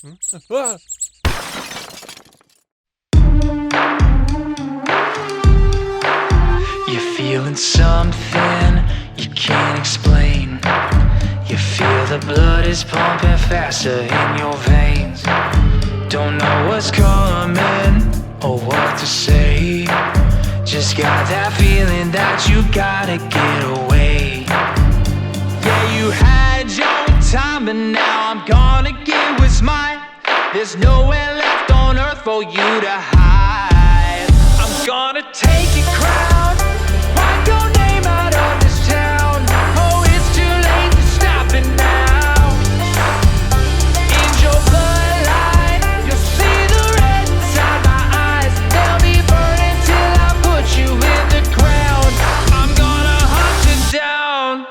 Ah! You're feeling something you can't explain. You feel the blood is pumping faster in your veins. Don't know what's coming or what to say. Just got that feeling that you gotta get away. Yeah, you had your time, but now I'm gonna get what's mine. There's nowhere left on earth for you to hide. I'm gonna take your crown, wipe your name out of this town. Oh, it's too late to stop it now. In your bloodline, you'll see the red inside my eyes. They'll be burning till I put you in the ground. I'm gonna hunt you down.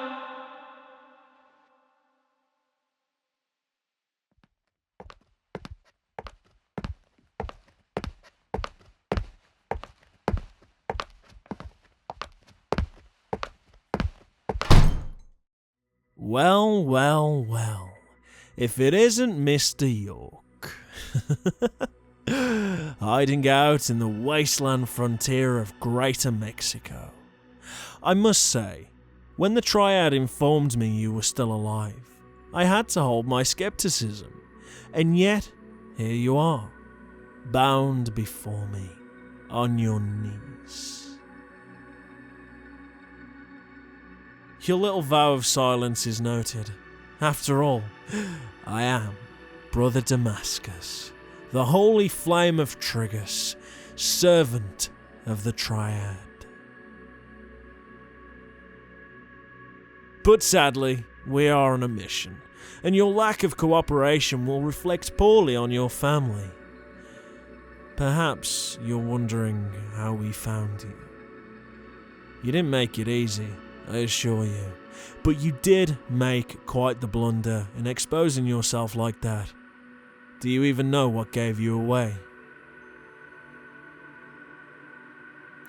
Well, well, well. If it isn't Mr. York. Hiding out in the wasteland frontier of Greater Mexico. I must say, when the Triad informed me you were still alive, I had to hold my skepticism. And yet, here you are, bound before me, on your knees. Your little vow of silence is noted. After all, I am Brother Damascus, the holy flame of Trigus, servant of the Triad. But sadly, we are on a mission, and your lack of cooperation will reflect poorly on your family. Perhaps you're wondering how we found you. You didn't make it easy, I assure you, but you did make quite the blunder in exposing yourself like that. Do you even know what gave you away?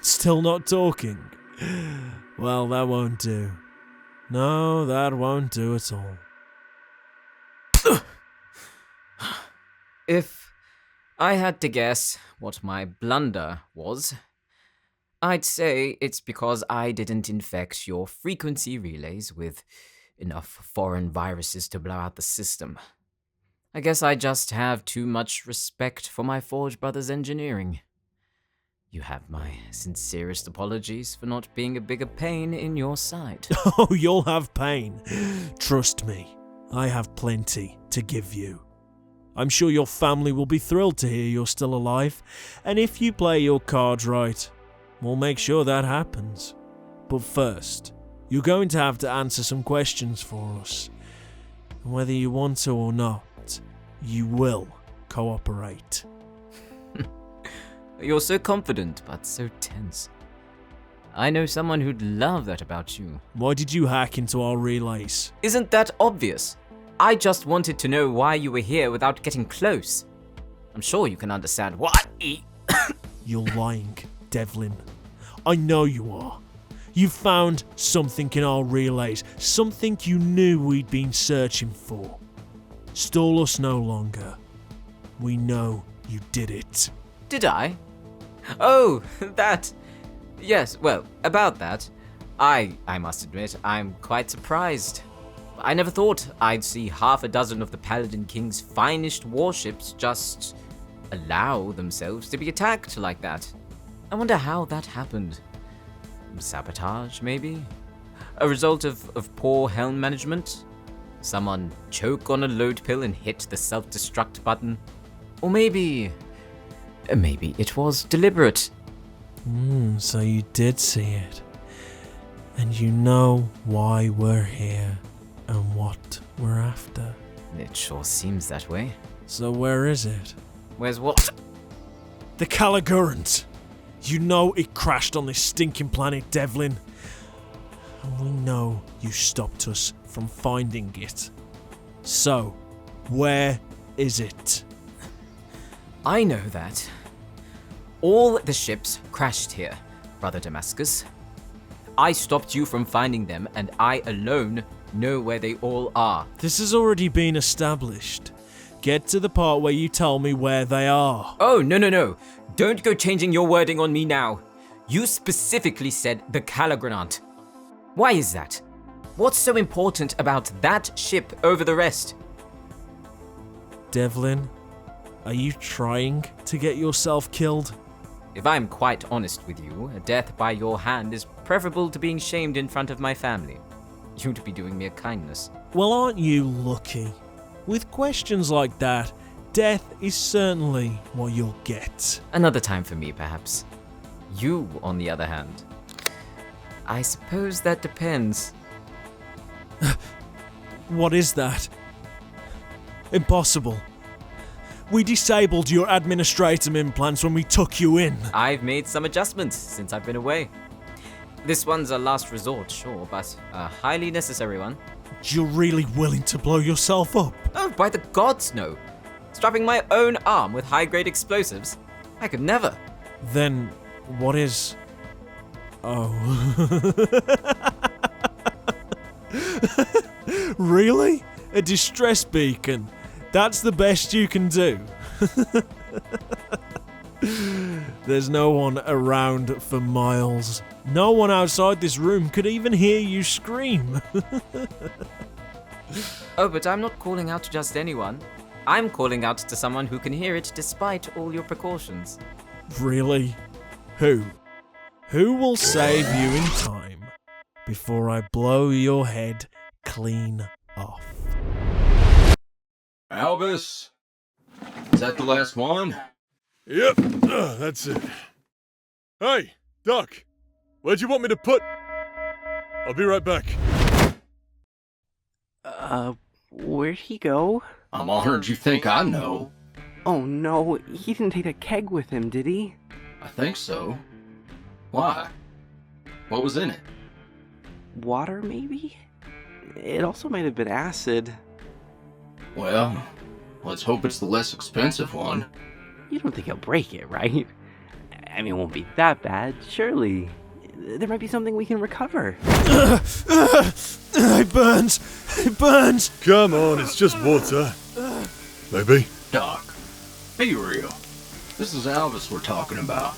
Still not talking? Well, that won't do. No, that won't do at all. If I had to guess what my blunder was, I'd say it's because I didn't infect your frequency relays with enough foreign viruses to blow out the system. I guess I just have too much respect for my Forge Brothers engineering. You have my sincerest apologies for not being a bigger pain in your side. Oh, you'll have pain. Trust me, I have plenty to give you. I'm sure your family will be thrilled to hear you're still alive, and if you play your cards right, we'll make sure that happens. But first, you're going to have to answer some questions for us. And whether you want to or not, you will cooperate. You're so confident, but so tense. I know someone who'd love that about you. Why did you hack into our relays? Isn't that obvious? I just wanted to know why you were here without getting close. I'm sure you can understand why. You're lying, Devlin. I know you are. You found something in our relays, something you knew we'd been searching for. Stall us no longer. We know you did it. Did I? Oh, that. Yes, well, about that, I must admit, I'm quite surprised. I never thought I'd see half a dozen of the Paladin King's finest warships just allow themselves to be attacked like that. I wonder how that happened. Sabotage, maybe? A result of poor helm management? Someone choke on a load pill and hit the self-destruct button? Or maybe it was deliberate. So you did see it. And you know why we're here and what we're after. It sure seems that way. So where is it? Where's what? The Caligurant. You know it crashed on this stinking planet, Devlin. And we know you stopped us from finding it. So, where is it? I know that. All the ships crashed here, Brother Damascus. I stopped you from finding them, and I alone know where they all are. This has already been established. Get to the part where you tell me where they are. Oh, no. Don't go changing your wording on me now. You specifically said the Calagranant. Why is that? What's so important about that ship over the rest? Devlin, are you trying to get yourself killed? If I'm quite honest with you, a death by your hand is preferable to being shamed in front of my family. You'd be doing me a kindness. Well, aren't you lucky? With questions like that, death is certainly what you'll get. Another time for me, perhaps. You, on the other hand. I suppose that depends. What is that? Impossible. We disabled your administratum implants when we took you in. I've made some adjustments since I've been away. This one's a last resort, sure, but a highly necessary one. You're really willing to blow yourself up? Oh, by the gods, no. Strapping my own arm with high-grade explosives? I could never. Then what is... Oh. Really? A distress beacon? That's the best you can do? There's no one around for miles. No one outside this room could even hear you scream. Oh, but I'm not calling out to just anyone. I'm calling out to someone who can hear it despite all your precautions. Really? Who? Who will save you in time before I blow your head clean off? Albus? Is that the last one? Yep, that's it. Hey, Doc, where'd you want me to put... I'll be right back. Where'd he go? I'm honored you think I know. Oh no, he didn't take a keg with him, did he? I think so. Why? What was in it? Water, maybe? It also might have been acid. Well, let's hope it's the less expensive one. You don't think he'll break it, right? I mean, it won't be that bad, surely. There might be something we can recover. It burns! It burns! Come on, it's just water. Maybe. Doc, be real. This is Albus we're talking about.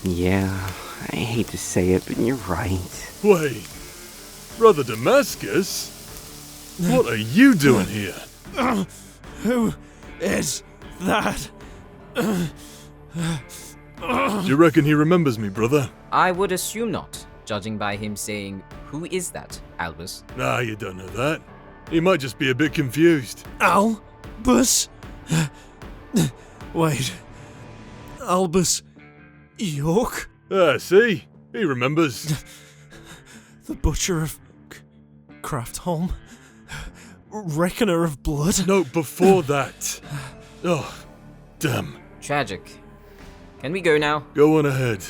Yeah, I hate to say it, but you're right. Wait, Brother Damascus? What are you doing here? Who is that? Do you reckon he remembers me, brother? I would assume not, judging by him saying, "Who is that, Albus?" Nah, you don't know that. He might just be a bit confused. Albus? Wait. Albus York? Ah, see? He remembers. The Butcher of Craftholm? Reckoner of Blood? No, before that. Oh, damn. Tragic. Can we go now? Go on ahead.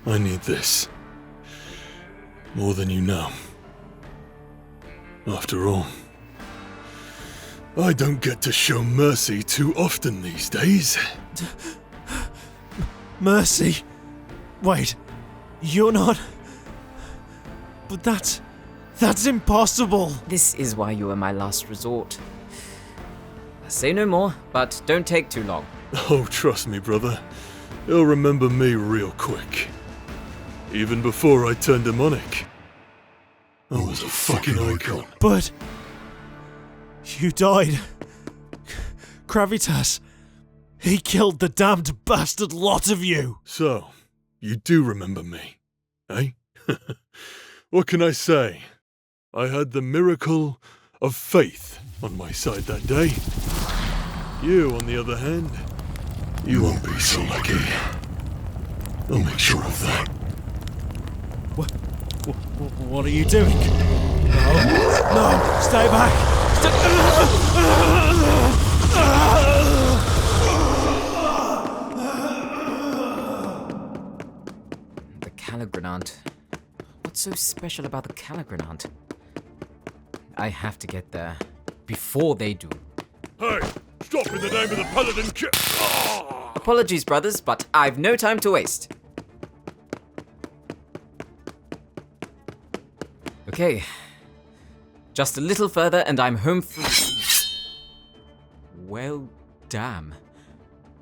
I need this. More than you know. After all, I don't get to show mercy too often these days. Mercy? Wait, you're not... But that's impossible. This is why you are my last resort. Say no more, but don't take too long. Oh, trust me, brother. He'll remember me real quick. Even before I turned demonic. I was a fucking icon. But... you died. Gravitas. He killed the damned bastard lot of you. So, you do remember me, eh? What can I say? I had the miracle of faith on my side that day. You, on the other hand, you won't be so lucky. I'll make sure of that. What are you doing? No, stay back. The Calagranant. What's so special about the Calagranant? I have to get there before they do. Hey, stop in the name of the Paladin Apologies, brothers, but I've no time to waste. Okay. Just a little further and I'm home free. Well, damn.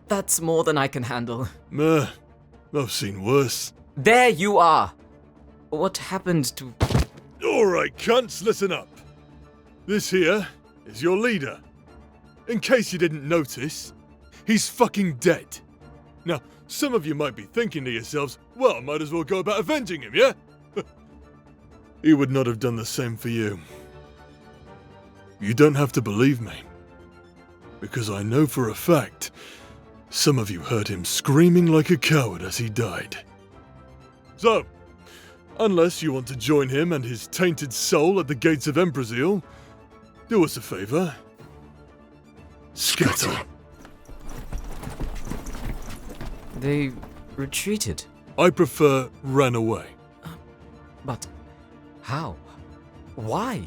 That's more than I can handle. Meh, I've seen worse. There you are! What happened to... Alright, cunts, listen up. This here is your leader. In case you didn't notice, he's fucking dead. Now, some of you might be thinking to yourselves, well, might as well go about avenging him, yeah? He would not have done the same for you. You don't have to believe me, because I know for a fact some of you heard him screaming like a coward as he died. So, unless you want to join him and his tainted soul at the gates of Embrasil, do us a favor. Scatter. They retreated. I prefer ran away. But how? Why?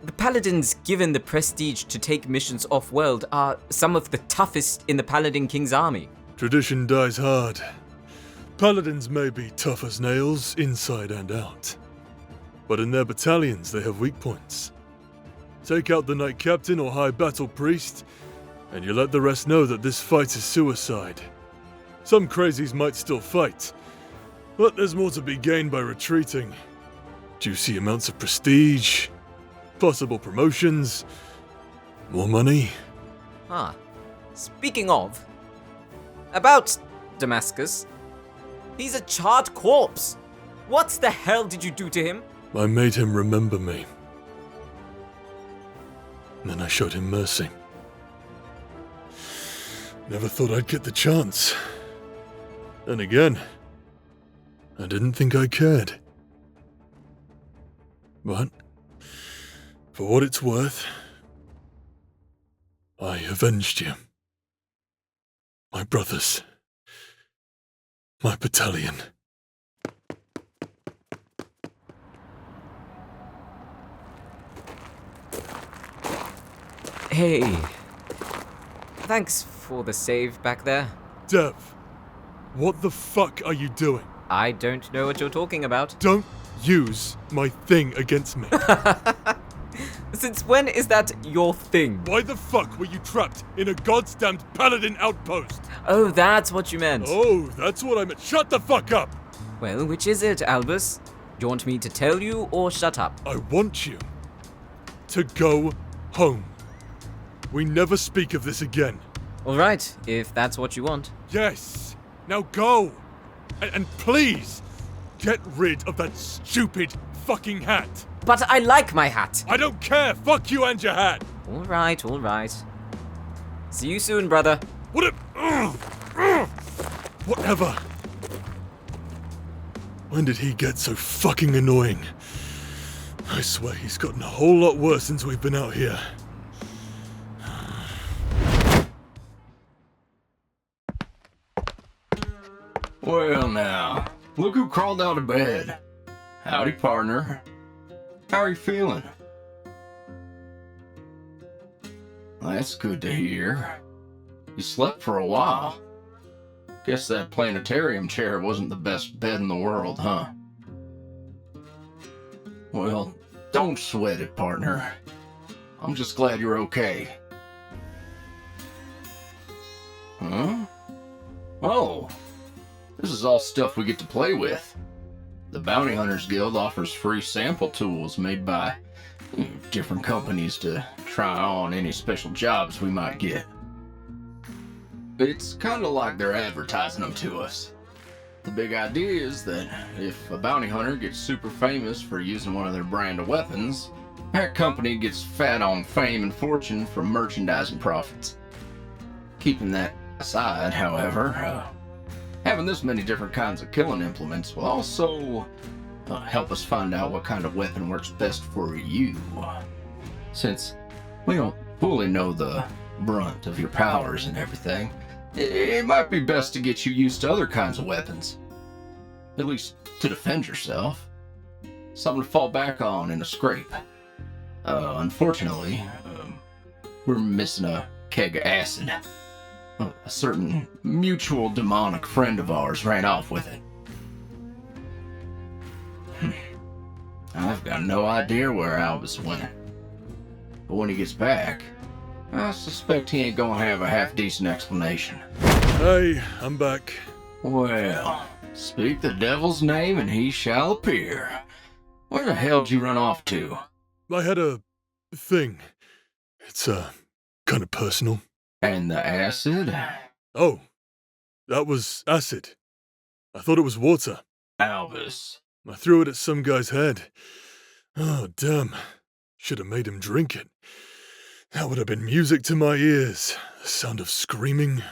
The paladins given the prestige to take missions off-world are some of the toughest in the Paladin King's army. Tradition dies hard. Paladins may be tough as nails, inside and out. But in their battalions, they have weak points. Take out the Knight Captain or High Battle Priest, and you let the rest know that this fight is suicide. Some crazies might still fight, but there's more to be gained by retreating. Juicy amounts of prestige, possible promotions, more money. Ah, speaking of, about Damascus, he's a charred corpse. What the hell did you do to him? I made him remember me. Then I showed him mercy. Never thought I'd get the chance. Then again, I didn't think I cared. But, for what it's worth, I avenged you. My brothers. My battalion. Hey. Thanks for the save back there. Dev, what the fuck are you doing? I don't know what you're talking about. Don't use my thing against me. Since when is that your thing? Why the fuck were you trapped in a goddamned paladin outpost? Oh, that's what you meant. Oh, that's what I meant. Shut the fuck up! Well, which is it, Albus? Do you want me to tell you or shut up? I want you to go home. We never speak of this again. Alright, if that's what you want. Yes! Now go! And please, get rid of that stupid fucking hat! But I like my hat! I don't care! Fuck you and your hat! Alright, alright. See you soon, brother. Whatever. When did he get so fucking annoying? I swear he's gotten a whole lot worse since we've been out here. Well now, look who crawled out of bed. Howdy, partner. How are you feeling? That's good to hear. You slept for a while. Guess that planetarium chair wasn't the best bed in the world, huh? Well, don't sweat it, partner. I'm just glad you're okay. Huh? Oh. This is all stuff we get to play with. The Bounty Hunters Guild offers free sample tools made by different companies to try on any special jobs we might get. It's kind of like they're advertising them to us. The big idea is that if a bounty hunter gets super famous for using one of their brand of weapons, that company gets fat on fame and fortune from merchandising profits. Keeping that aside, however, having this many different kinds of killing implements will also help us find out what kind of weapon works best for you. Since we don't fully know the brunt of your powers and everything, it might be best to get you used to other kinds of weapons. At least to defend yourself. Something to fall back on in a scrape. Unfortunately, we're missing a keg of acid. A certain mutual demonic friend of ours ran off with it. I've got no idea where Albus went. But when he gets back, I suspect he ain't gonna have a half-decent explanation. Hey, I'm back. Well, speak the devil's name and he shall appear. Where the hell did you run off to? I had a thing. It's, kind of personal. And the acid? Oh, that was acid. I thought it was water. Albus. I threw it at some guy's head. Oh, damn. Should have made him drink it. That would have been music to my ears. The sound of screaming,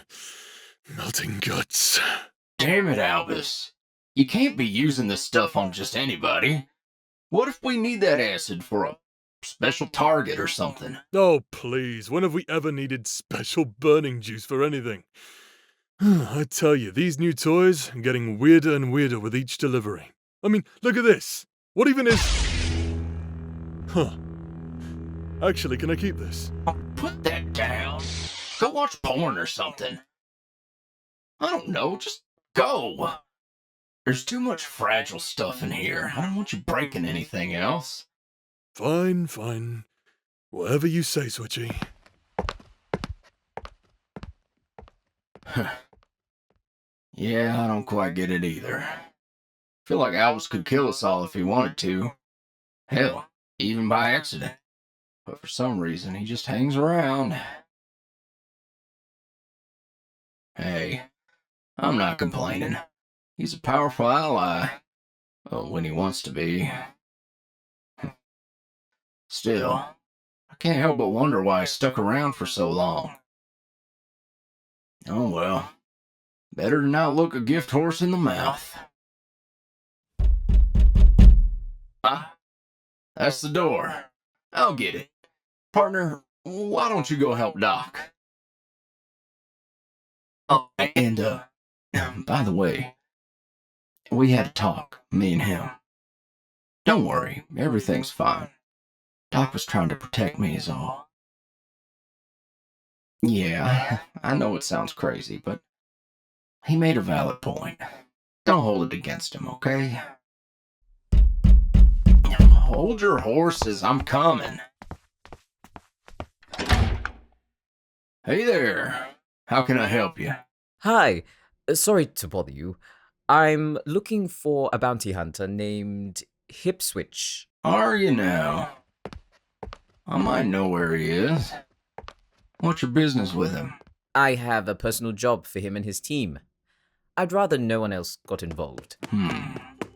melting guts. Damn it, Albus. You can't be using this stuff on just anybody. What if we need that acid for a special target or something? Oh, please. When have we ever needed special burning juice for anything? I tell you, these new toys are getting weirder and weirder with each delivery. I mean, look at this. What even is... Huh. Actually, can I keep this? Put that down. Go watch porn or something. I don't know, just go. There's too much fragile stuff in here. I don't want you breaking anything else. Fine, fine. Whatever you say, Switchy. Yeah, I don't quite get it either. Feel like Albus could kill us all if he wanted to. Hell, even by accident. But for some reason, he just hangs around. Hey, I'm not complaining. He's a powerful ally. Well, when he wants to be. Still, I can't help but wonder why he stuck around for so long. Oh well. Better to not look a gift horse in the mouth. Ah, that's the door. I'll get it. Partner, why don't you go help Doc? Oh, and, by the way, we had a talk, me and him. Don't worry, everything's fine. Doc was trying to protect me is all. Yeah, I know it sounds crazy, but he made a valid point. Don't hold it against him, okay? Hold your horses, I'm coming. Hey there, how can I help you? Hi, sorry to bother you. I'm looking for a bounty hunter named Hipswitch. Are you now? I might know where he is. What's your business with him? I have a personal job for him and his team. I'd rather no one else got involved.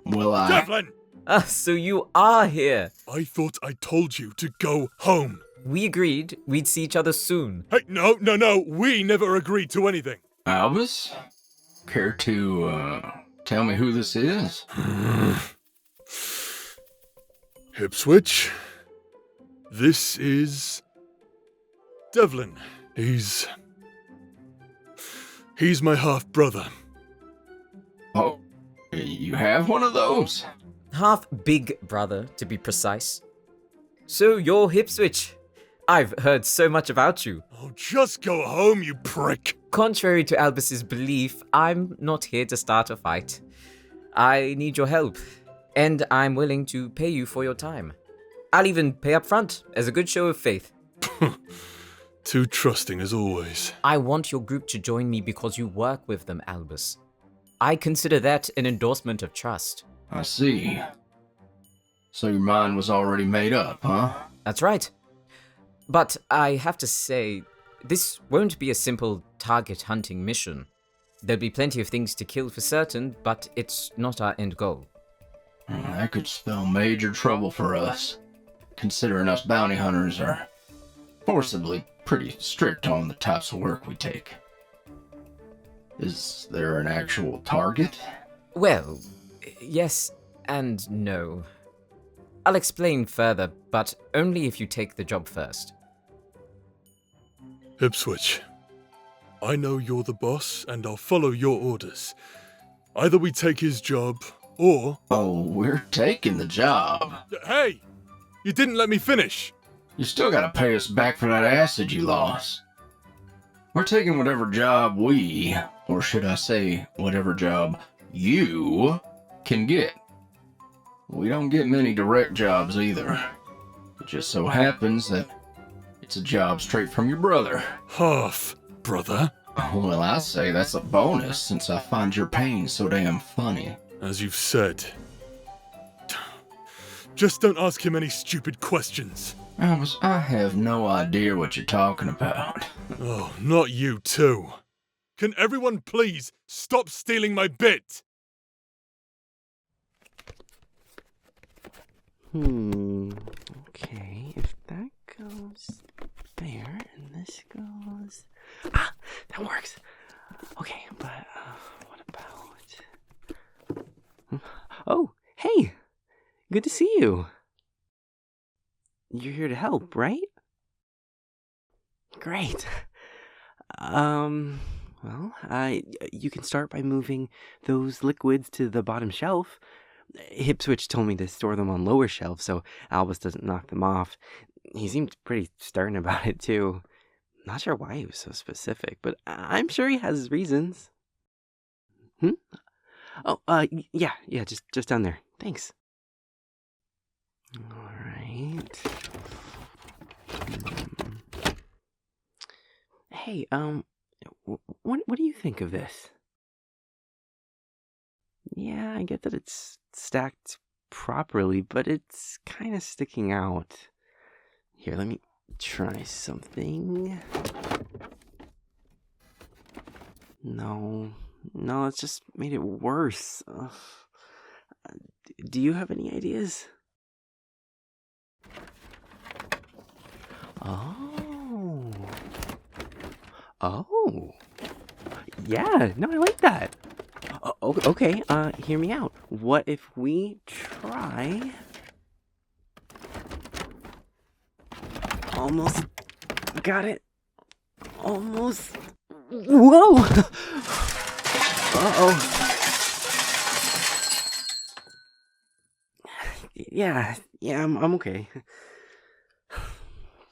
Well, Devlin! Ah, so you are here. I thought I told you to go home. We agreed we'd see each other soon. Hey, no, we never agreed to anything. Albus? Care to, tell me who this is? Hipswitch? This is... Devlin. He's my half-brother. Oh, you have one of those? Half big brother, to be precise. So you're Hipswitch. I've heard so much about you. Oh, just go home, you prick. Contrary to Albus's belief, I'm not here to start a fight. I need your help, and I'm willing to pay you for your time. I'll even pay up front, as a good show of faith. Too trusting as always. I want your group to join me because you work with them, Albus. I consider that an endorsement of trust. I see. So your mind was already made up, huh? That's right. But I have to say, this won't be a simple target hunting mission. There'll be plenty of things to kill for certain, but it's not our end goal. That could spell major trouble for us, considering us bounty hunters are forcibly pretty strict on the types of work we take. Is there an actual target? Well, yes and no. I'll explain further, but only if you take the job first. Hipswitch, I know you're the boss, and I'll follow your orders. Either we take his job, or... Oh, we're taking the job. Hey! You didn't let me finish! You still gotta pay us back for that acid you lost. We're taking whatever job we, or should I say, whatever job you, can get. We don't get many direct jobs either. It just so happens that It's a job straight from your brother. Half, brother. Well, I say that's a bonus since I find your pain so damn funny. As you've said. Just don't ask him any stupid questions. Albus, I have no idea what you're talking about. Oh, not you too. Can everyone please stop stealing my bit? Okay, if that goes there and this goes... Ah! That works! Okay, but what about... Oh, hey! Good to see you! You're here to help, right? Great! Well, you can start by moving those liquids to the bottom shelf. Hipswitch told me to store them on lower shelves so Albus doesn't knock them off. He seemed pretty stern about it, too. Not sure why he was so specific, but I'm sure he has his reasons. Oh, yeah, just down there. Thanks. All right. Hey, what do you think of this? Yeah, I get that it's stacked properly, but it's kind of sticking out. Here, let me try something. No, it's just made it worse. Do you have any ideas? Oh. Yeah, no, I like that. Okay, hear me out. What if we try... Almost got it. Almost... Whoa! Uh-oh. Yeah, I'm okay.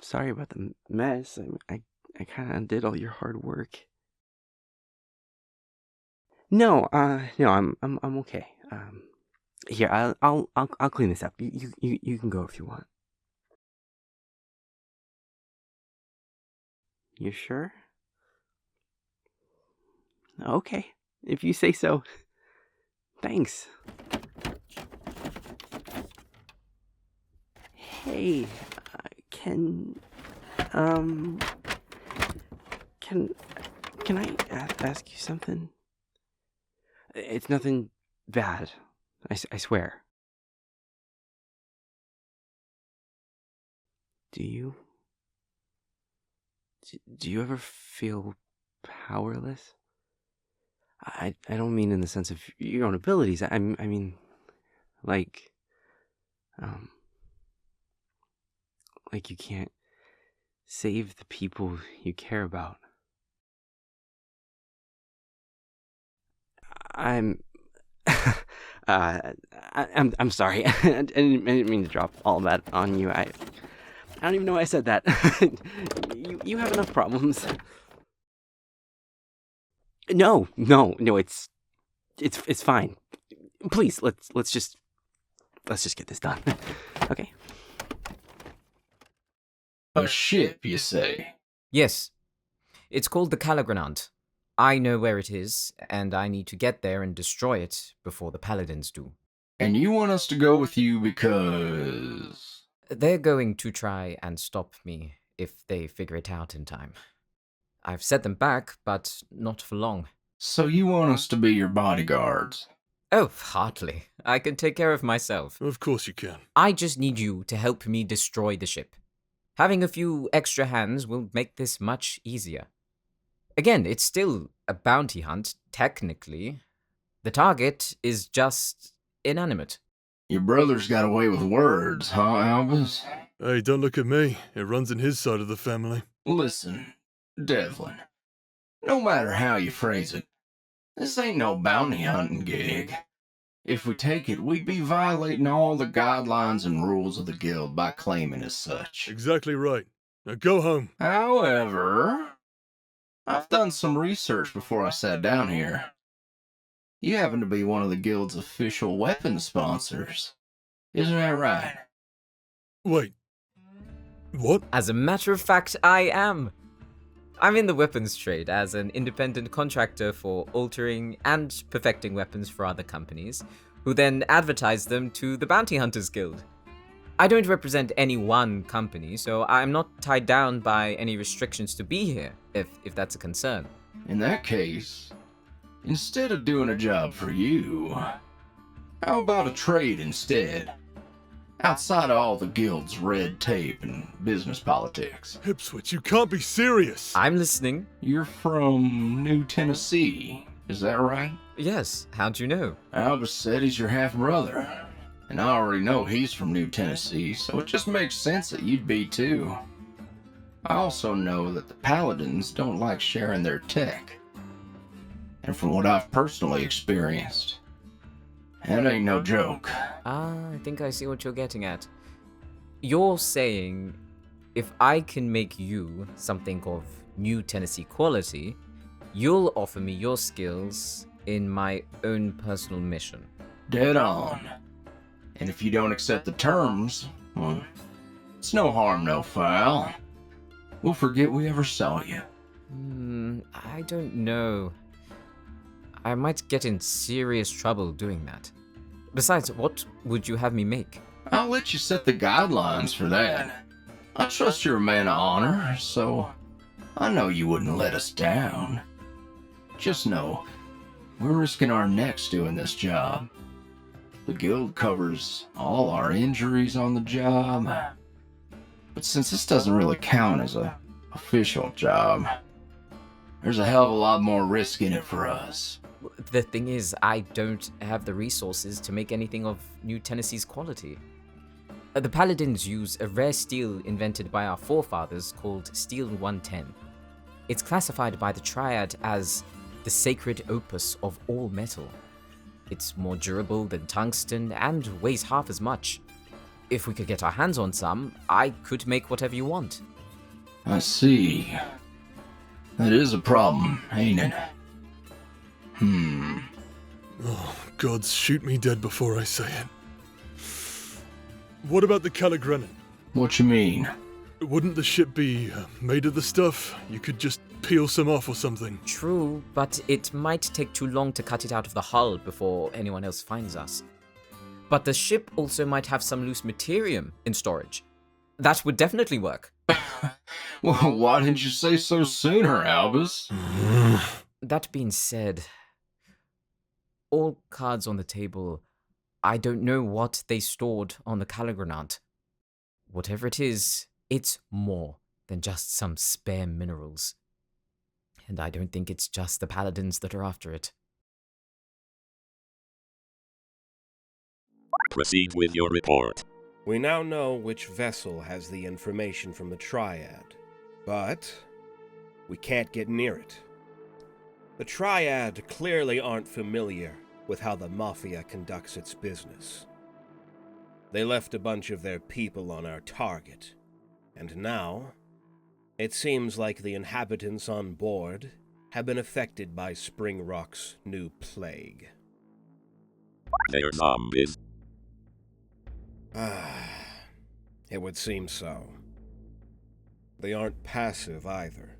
Sorry about the mess. I kind of did all your hard work. No, I'm okay. Here, I'll clean this up. You can go if you want. You sure? Okay, if you say so. Thanks. Hey, can I ask you something? It's nothing bad. I swear. Do you ever feel powerless? I don't mean in the sense of your own abilities. I mean, like you can't save the people you care about. I'm sorry. I didn't mean to drop all that on you. I don't even know why I said that. You have enough problems. No, it's fine. Please, let's just get this done. Okay. A ship, you say? Yes. It's called the Calagranant. I know where it is, and I need to get there and destroy it before the Paladins do. And you want us to go with you because... They're going to try and stop me if they figure it out in time. I've set them back, but not for long. So you want us to be your bodyguards? Oh, hardly. I can take care of myself. Of course you can. I just need you to help me destroy the ship. Having a few extra hands will make this much easier. Again, it's still a bounty hunt, technically. The target is just inanimate. Your brother's got away with words, huh, Albus? Hey, don't look at me. It runs in his side of the family. Listen, Devlin. No matter how you phrase it, this ain't no bounty hunting gig. If we take it, we'd be violating all the guidelines and rules of the guild by claiming as such. Exactly right. Now go home. However, I've done some research before I sat down here. You happen to be one of the guild's official weapon sponsors. Isn't that right? Wait. What? As a matter of fact, I am. I'm in the weapons trade as an independent contractor for altering and perfecting weapons for other companies, who then advertise them to the Bounty Hunters Guild. I don't represent any one company, so I'm not tied down by any restrictions to be here, if that's a concern. In that case, instead of doing a job for you, how about a trade instead? Outside of all the guild's red tape and business politics. Hipswitch, you can't be serious. I'm listening. You're from New Tennessee, is that right? Yes, how'd you know? Albus said he's your half-brother. And I already know he's from New Tennessee, so it just makes sense that you'd be too. I also know that the Paladins don't like sharing their tech. And from what I've personally experienced, that ain't no joke. I think I see what you're getting at. You're saying, if I can make you something of New Tennessee quality, you'll offer me your skills in my own personal mission. Dead on. And if you don't accept the terms, well, it's no harm, no foul. We'll forget we ever saw you. I don't know. I might get in serious trouble doing that. Besides, what would you have me make? I'll let you set the guidelines for that. I trust you're a man of honor, so I know you wouldn't let us down. Just know, we're risking our necks doing this job. The guild covers all our injuries on the job. But since this doesn't really count as a official job, there's a hell of a lot more risk in it for us. The thing is, I don't have the resources to make anything of New Tennessee's quality. The Paladins use a rare steel invented by our forefathers called Steel 110. It's classified by the Triad as the sacred opus of all metal. It's more durable than tungsten and weighs half as much. If we could get our hands on some, I could make whatever you want. I see. That is a problem, ain't it? Oh, gods, shoot me dead before I say it. What about the Caligrenin? What you mean? Wouldn't the ship be made of the stuff? You could just peel some off or something. True, but it might take too long to cut it out of the hull before anyone else finds us. But the ship also might have some loose materium in storage. That would definitely work. Well, why didn't you say so sooner, Albus? That being said, all cards on the table, I don't know what they stored on the Caligrenant. Whatever it is, it's more than just some spare minerals. And I don't think it's just the Paladins that are after it. Proceed with your report. We now know which vessel has the information from the Triad, but we can't get near it. The Triad clearly aren't familiar with how the Mafia conducts its business. They left a bunch of their people on our target, and now it seems like the inhabitants on board have been affected by Spring Rock's new plague. They're zombies. It would seem so. They aren't passive either.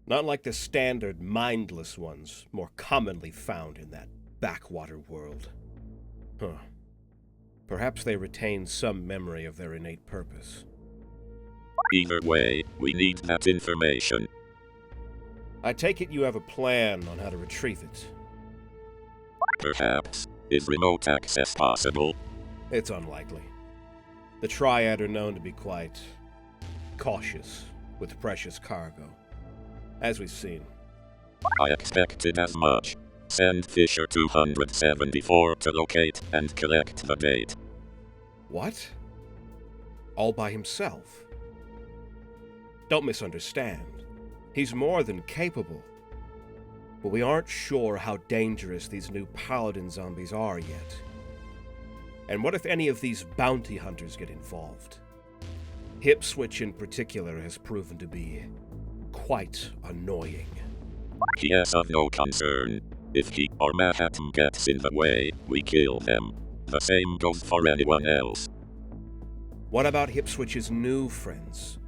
Not like the standard mindless ones more commonly found in that backwater world. Perhaps they retain some memory of their innate purpose. Either way, we need that information. I take it you have a plan on how to retrieve it. Perhaps. Is remote access possible? It's unlikely. The Triad are known to be quite cautious with precious cargo, as we've seen. I expected as much. Send Fisher 274 to locate and collect the date. What? All by himself? Don't misunderstand. He's more than capable. But we aren't sure how dangerous these new paladin zombies are yet. And what if any of these bounty hunters get involved? Hipswitch in particular has proven to be quite annoying. He is of no concern. If he or Manhattan gets in the way, we kill them. The same goes for anyone else. What about Hipswitch's new friends?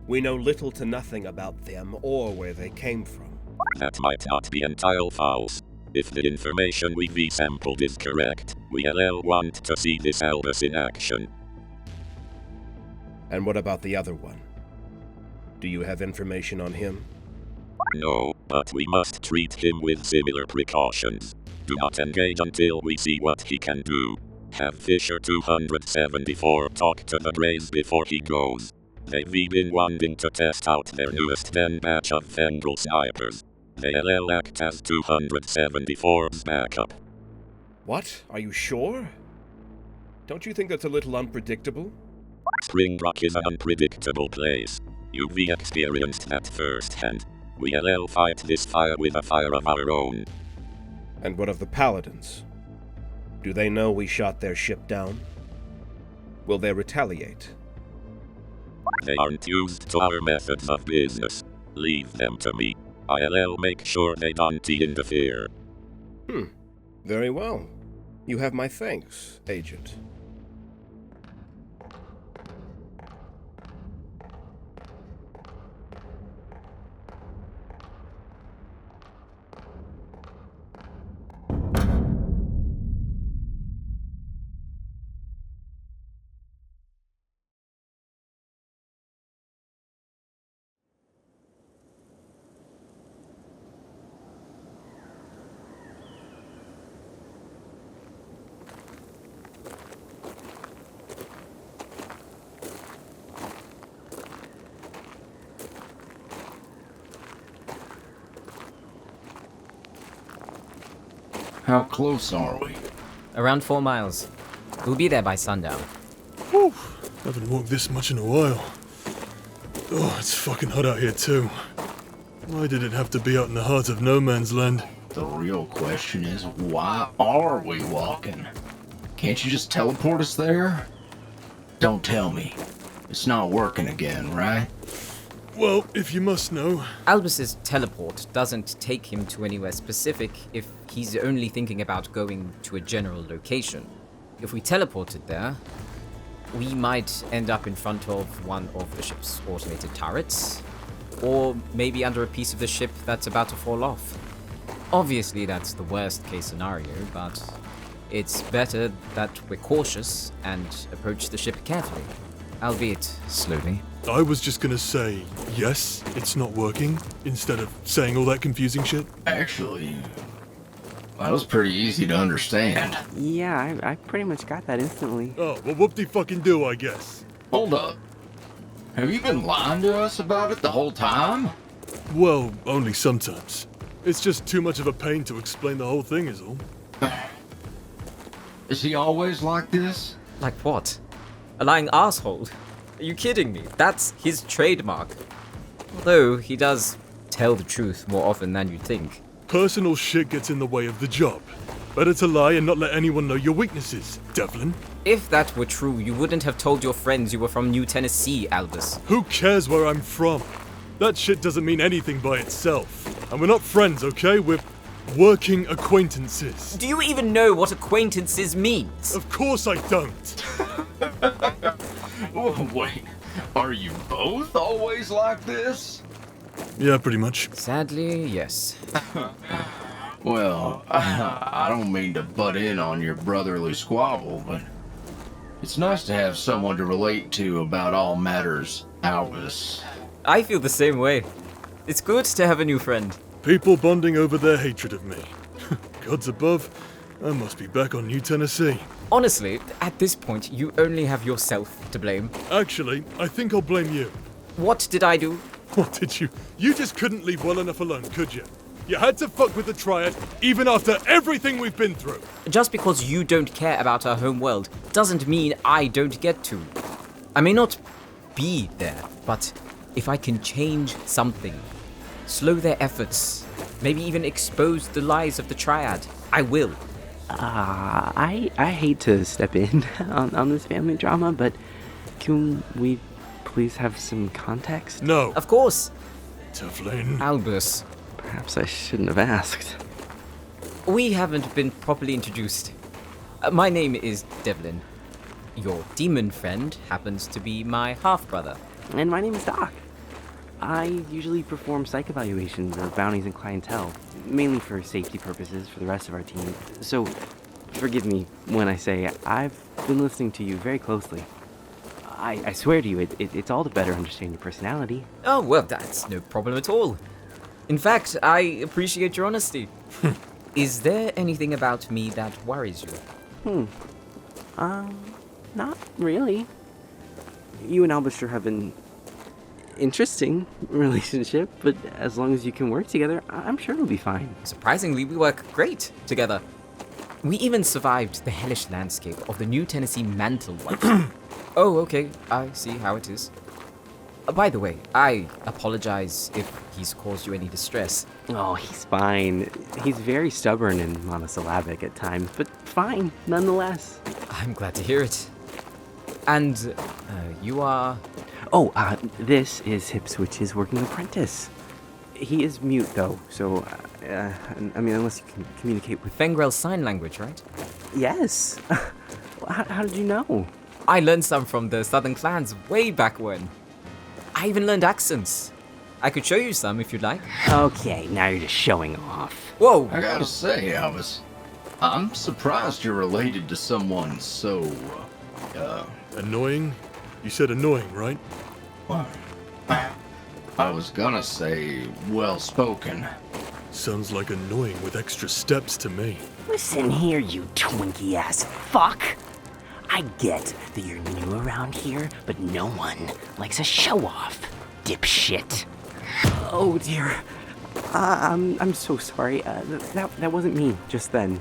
We know little to nothing about them or where they came from. That might not be entirely false. If the information we sampled is correct, we'll want to see this Albus in action. And what about the other one? Do you have information on him? No, but we must treat him with similar precautions. Do not engage until we see what he can do. Have Fisher 274 talk to the Braves before he goes. They've been wanting to test out their newest den batch of Fendrel snipers. They'll act as 274's backup. What? Are you sure? Don't you think that's a little unpredictable? Springbrook is an unpredictable place. You've experienced that firsthand. We'll fight this fire with a fire of our own. And what of the Paladins? Do they know we shot their ship down? Will they retaliate? They aren't used to our methods of business. Leave them to me. I'll make sure they don't interfere. Very well. You have my thanks, Agent. How close are we? Around 4 miles. We'll be there by sundown. Whew. Haven't walked this much in a while. Oh, it's fucking hot out here too. Why did it have to be out in the heart of no man's land? The real question is, why are we walking? Can't you just teleport us there? Don't tell me. It's not working again, right? Well, if you must know. Albus's teleport doesn't take him to anywhere specific if he's only thinking about going to a general location. If we teleported there, we might end up in front of one of the ship's automated turrets, or maybe under a piece of the ship that's about to fall off. Obviously, that's the worst case scenario, but it's better that we're cautious and approach the ship carefully, albeit slowly. I was just gonna say, yes, it's not working, instead of saying all that confusing shit. Actually, that was pretty easy to understand. Yeah, I pretty much got that instantly. Oh, well, whoop-de-fucking-do, I guess. Hold up. Have you been lying to us about it the whole time? Well, only sometimes. It's just too much of a pain to explain the whole thing is all. Is he always like this? Like what? A lying asshole? Are you kidding me? That's his trademark. Although, he does tell the truth more often than you'd think. Personal shit gets in the way of the job. Better to lie and not let anyone know your weaknesses, Devlin. If that were true, you wouldn't have told your friends you were from New Tennessee, Albus. Who cares where I'm from? That shit doesn't mean anything by itself. And we're not friends, okay? We're working acquaintances. Do you even know what acquaintances means? Of course I don't. Oh, wait, are you both always like this? Yeah, pretty much. Sadly, yes. Well, I don't mean to butt in on your brotherly squabble, but it's nice to have someone to relate to about all matters, Albus. I feel the same way. It's good to have a new friend. People bonding over their hatred of me. Gods above, I must be back on New Tennessee. Honestly, at this point, you only have yourself to blame. Actually, I think I'll blame you. What did I do? What did you? You just couldn't leave well enough alone, could you? You had to fuck with the Triad, even after everything we've been through. Just because you don't care about our home world doesn't mean I don't get to. I may not be there, but if I can change something, slow their efforts, maybe even expose the lies of the Triad, I will. I hate to step in on this family drama, but can we please have some context? No. Of course. Devlin. Albus. Perhaps I shouldn't have asked. We haven't been properly introduced. My name is Devlin. Your demon friend happens to be my half-brother. And my name is Doc. I usually perform psych evaluations of bounties and clientele, mainly for safety purposes for the rest of our team. So, forgive me when I say I've been listening to you very closely. I swear to you, it's all to better understand your personality. Oh, well, that's no problem at all. In fact, I appreciate your honesty. Is there anything about me that worries you? Not really. You and Albus sure have an interesting relationship, but as long as you can work together, I'm sure it'll be fine. Surprisingly, we work great together. We even survived the hellish landscape of the New Tennessee mantle once. Oh, okay, I see how it is. By the way, I apologize if he's caused you any distress. Oh, he's fine. He's very stubborn and monosyllabic at times, but fine, nonetheless. I'm glad to hear it. And you are... Oh, this is Hipswitch's working apprentice. He is mute, though, so, unless you can communicate with... Fengrel Sign Language, right? Yes. How did you know? I learned some from the Southern clans way back when. I even learned accents. I could show you some if you'd like. Okay, now you're just showing off. Whoa! I gotta say, Albus, I'm surprised you're related to someone so, Annoying? You said annoying, right? I was gonna say well-spoken. Sounds like annoying with extra steps to me. Listen here, you Twinkie-ass fuck. I get that you're new around here, but no one likes a show-off, dipshit. Oh dear. I'm so sorry. That wasn't me just then.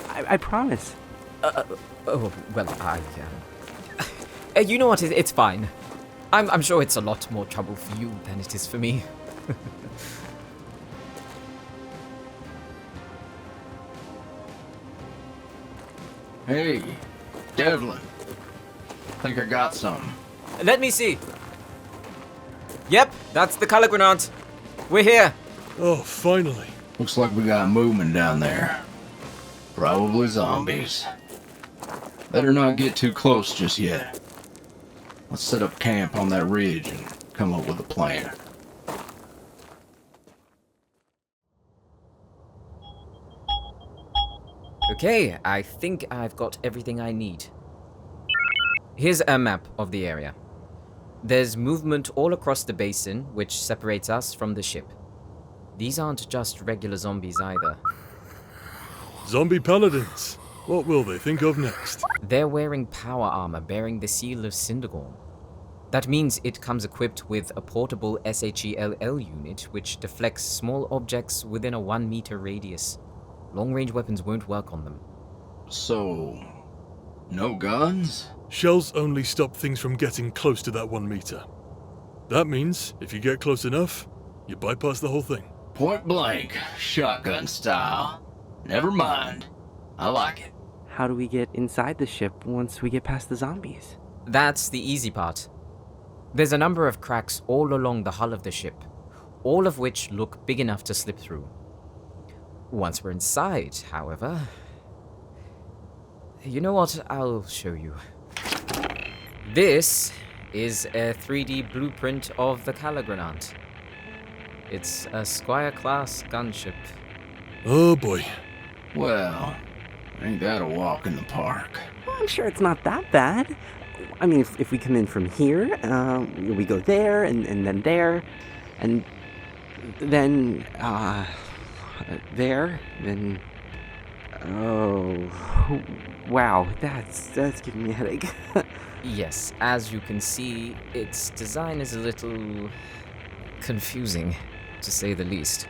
I promise. Oh, well, you know what? It's fine. I'm sure it's a lot more trouble for you than it is for me. Hey, Devlin. Think I got something. Let me see. Yep, that's the color grenade. We're here. Oh, finally. Looks like we got movement down there. Probably zombies. Better not get too close just yet. Let's set up camp on that ridge and come up with a plan. Okay, I think I've got everything I need. Here's a map of the area. There's movement all across the basin, which separates us from the ship. These aren't just regular zombies either. Zombie paladins. What will they think of next? They're wearing power armor bearing the seal of Cindergorn. That means it comes equipped with a portable SHELL unit which deflects small objects within a 1 meter radius. Long-range weapons won't work on them. So, no guns? Shells only stop things from getting close to that 1 meter. That means, if you get close enough, you bypass the whole thing. Point blank, shotgun style. Never mind. I like it. How do we get inside the ship once we get past the zombies? That's the easy part. There's a number of cracks all along the hull of the ship, all of which look big enough to slip through. Once we're inside, however... You know what? I'll show you. This is a 3D blueprint of the Calagranant. It's a Squire-class gunship. Oh boy. Well, ain't that a walk in the park? Well, I'm sure it's not that bad. I mean, if we come in from here, we go there, and then there, and then, there, then... Oh... Wow, that's giving me a headache. Yes, as you can see, its design is a little... confusing, to say the least.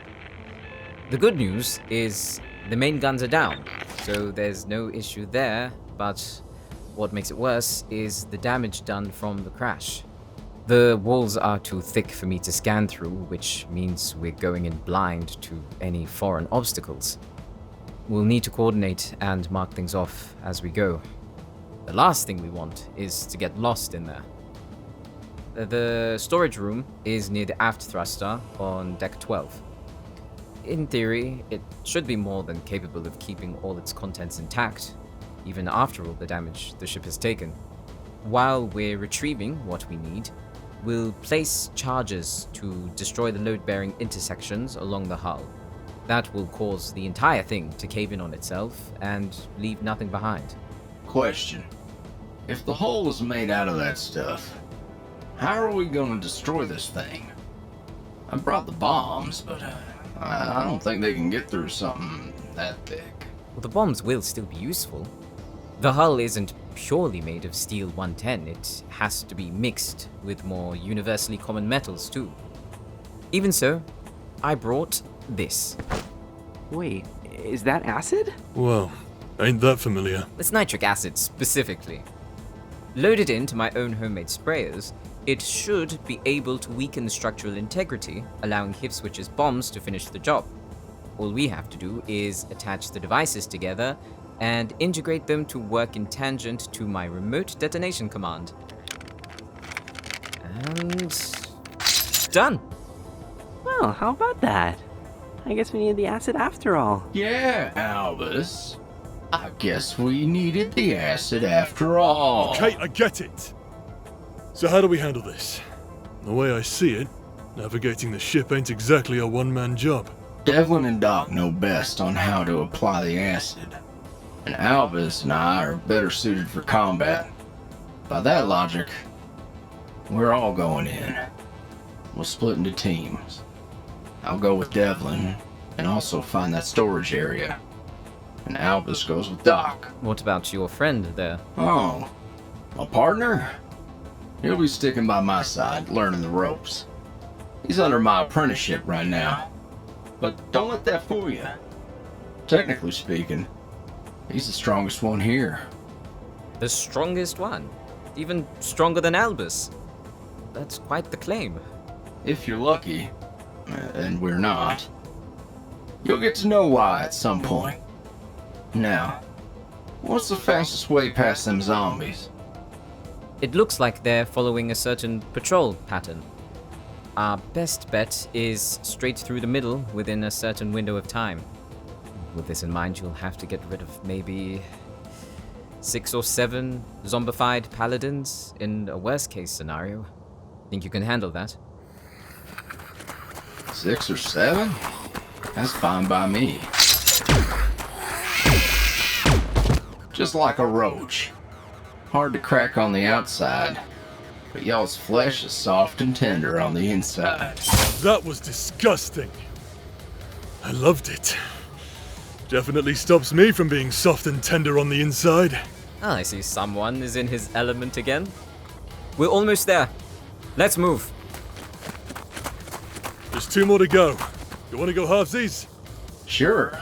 The good news is the main guns are down, so there's no issue there, but what makes it worse is the damage done from the crash. The walls are too thick for me to scan through, which means we're going in blind to any foreign obstacles. We'll need to coordinate and mark things off as we go. The last thing we want is to get lost in there. The storage room is near the aft thruster on deck 12. In theory, it should be more than capable of keeping all its contents intact, even after all the damage the ship has taken. While we're retrieving what we need, will place charges to destroy the load-bearing intersections along the hull. That will cause the entire thing to cave in on itself and leave nothing behind. Question. If the hull is made out of that stuff, how are we going to destroy this thing? I brought the bombs, but I don't think they can get through something that thick. Well, the bombs will still be useful. The hull isn't purely made of steel 110, it has to be mixed with more universally common metals too. Even so, I brought this. Wait, is that acid? Well, ain't that familiar? It's nitric acid specifically. Loaded into my own homemade sprayers, it should be able to weaken the structural integrity, allowing Hipswitch's bombs to finish the job. All we have to do is attach the devices together and integrate them to work in tangent to my remote detonation command. And done! Well, how about that? I guess we needed the acid after all. Yeah, Albus. I guess we needed the acid after all. Okay, I get it. So how do we handle this? The way I see it, navigating the ship ain't exactly a one-man job. Devlin and Doc know best on how to apply the acid, and Albus and I are better suited for combat. By that logic, we're all going in. We'll split into teams. I'll go with Devlin and also find that storage area. And Albus goes with Doc. What about your friend there? Oh, my partner? He'll be sticking by my side, learning the ropes. He's under my apprenticeship right now. But don't let that fool you. Technically speaking, he's the strongest one here. The strongest one? Even stronger than Albus? That's quite the claim. If you're lucky, and we're not, you'll get to know why at some point. Now, what's the fastest way past them zombies? It looks like they're following a certain patrol pattern. Our best bet is straight through the middle within a certain window of time. With this in mind, you'll have to get rid of maybe 6 or 7 zombified paladins in a worst case scenario. Think you can handle that? 6 or 7? That's fine by me. Just like a roach. Hard to crack on the outside, but y'all's flesh is soft and tender on the inside. That was disgusting. I loved it. Definitely stops me from being soft and tender on the inside. Oh, I see someone is in his element again. We're almost there. Let's move. There's 2 more to go. You want to go halvesies? Sure.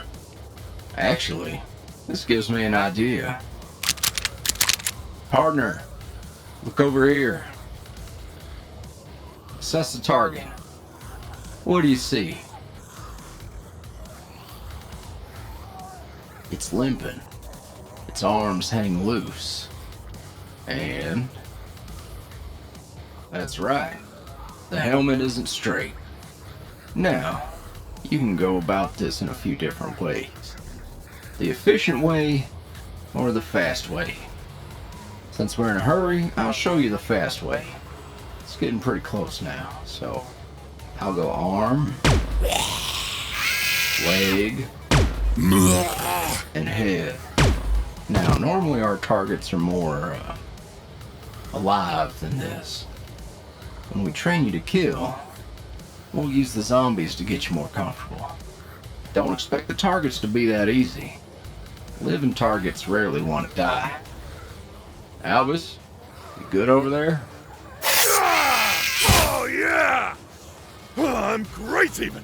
Actually, this gives me an idea. Partner, look over here. Assess the target. What do you see? It's limping. Its arms hang loose. And that's right. The helmet isn't straight. Now, you can go about this in a few different ways. The efficient way or the fast way. Since we're in a hurry, I'll show you the fast way. It's getting pretty close now, so I'll go arm, leg, and head. Now, normally our targets are more alive than this. When we train you to kill, we'll use the zombies to get you more comfortable. Don't expect the targets to be that easy. Living targets rarely want to die. Albus, you good over there? Oh, yeah! Oh, I'm great, even.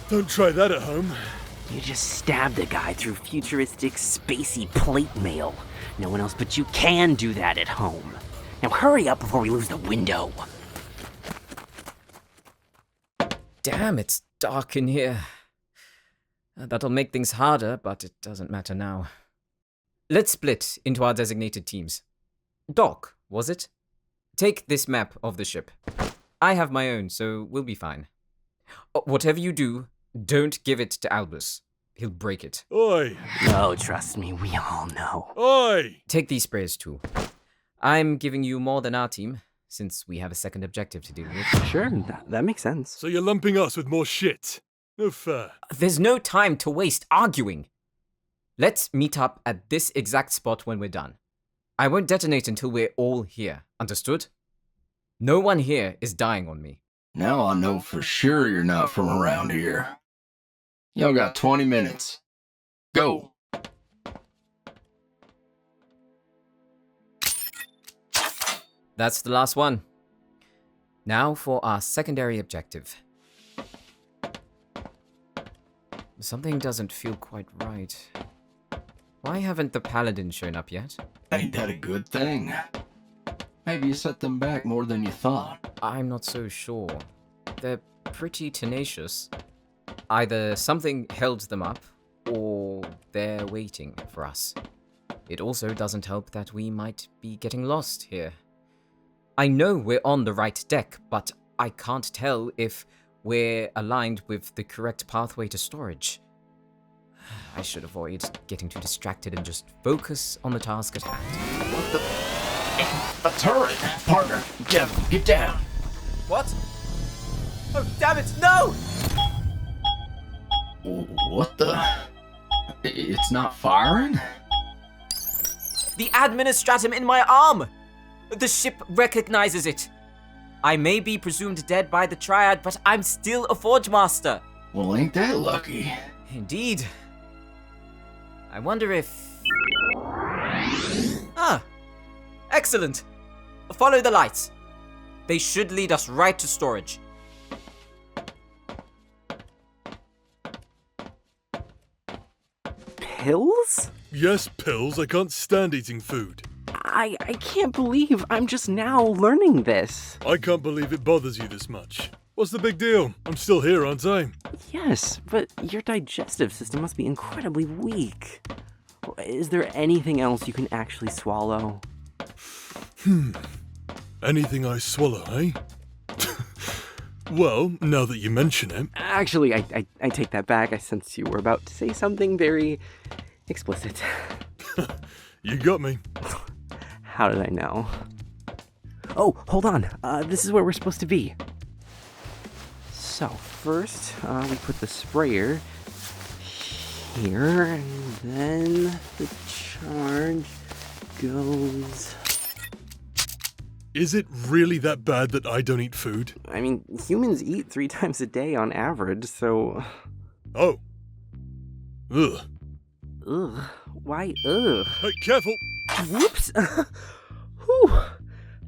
Don't try that at home. You just stabbed a guy through futuristic, spacey plate mail. No one else but you can do that at home. Now hurry up before we lose the window. Damn, it's dark in here. That'll make things harder, but it doesn't matter now. Let's split into our designated teams. Doc, was it? Take this map of the ship. I have my own, so we'll be fine. Whatever you do, don't give it to Albus. He'll break it. Oi! Oh, trust me, we all know. Oi! Take these sprays too. I'm giving you more than our team. since we have a second objective to deal with. Sure, that makes sense. So you're lumping us with more shit. No fair. There's no time to waste arguing. Let's meet up at this exact spot when we're done. I won't detonate until we're all here. Understood? No one here is dying on me. Now I know for sure you're not from around here. Y'all got 20 minutes. Go! That's the last one. Now for our secondary objective. Something doesn't feel quite right. Why haven't the paladins shown up yet? Ain't that a good thing? Maybe you set them back more than you thought. I'm not so sure. They're pretty tenacious. Either something held them up, or they're waiting for us. It also doesn't help that we might be getting lost here. I know we're on the right deck, but I can't tell if we're aligned with the correct pathway to storage. I should avoid getting too distracted and just focus on the task at hand. What the? A turret! Partner, get down! What? Oh, damn it, no! What the? It's not firing? The administratum in my arm! The ship recognizes it. I may be presumed dead by the Triad, but I'm still a Forge Master. Well, ain't that lucky? Indeed. I wonder if... Ah! Excellent! Follow the lights. They should lead us right to storage. Pills? Yes, pills. I can't stand eating food. I can't believe I'm just now learning this. I can't believe it bothers you this much. What's the big deal? I'm still here, aren't I? Yes, but your digestive system must be incredibly weak. Is there anything else you can actually swallow? Anything I swallow, eh? Well, now that you mention it. Actually, I take that back. I sense you were about to say something very explicit. You got me. How did I know? Oh, hold on. This is where we're supposed to be. So, first, we put the sprayer here, and then the charge goes... Is it really that bad that I don't eat food? I mean, humans eat 3 times a day on average, so... Oh. Ugh. Ugh. Why ugh? Hey, careful! Whoops! Whew.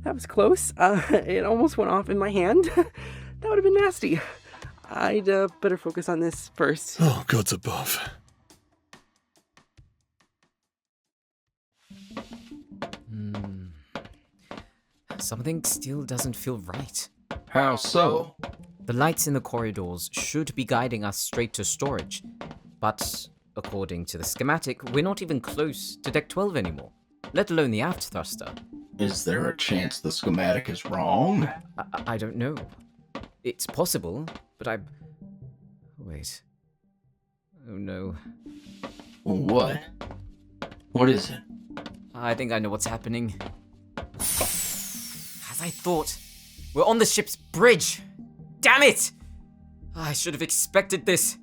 That was close. It almost went off in my hand. That would have been nasty. I'd better focus on this first. Oh, God's above. Something still doesn't feel right. How so? The lights in the corridors should be guiding us straight to storage, but according to the schematic, we're not even close to Deck 12 anymore, let alone the aft thruster. Is there a chance the schematic is wrong? I don't know. It's possible, but Wait. Oh no. What? What is it? I think I know what's happening. As I thought, we're on the ship's bridge. Damn it! I should have expected this.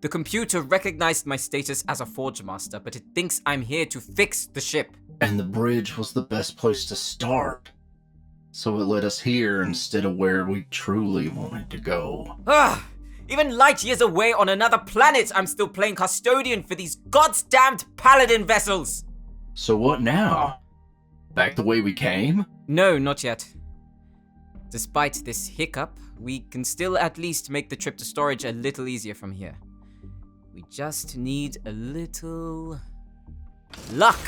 The computer recognized my status as a Forge Master, but it thinks I'm here to fix the ship. And the bridge was the best place to start. So it led us here instead of where we truly wanted to go. Ah! Even light years away on another planet, I'm still playing custodian for these goddamned paladin vessels! So what now? Back the way we came? No, not yet. Despite this hiccup, we can still at least make the trip to storage a little easier from here. We just need a little... luck!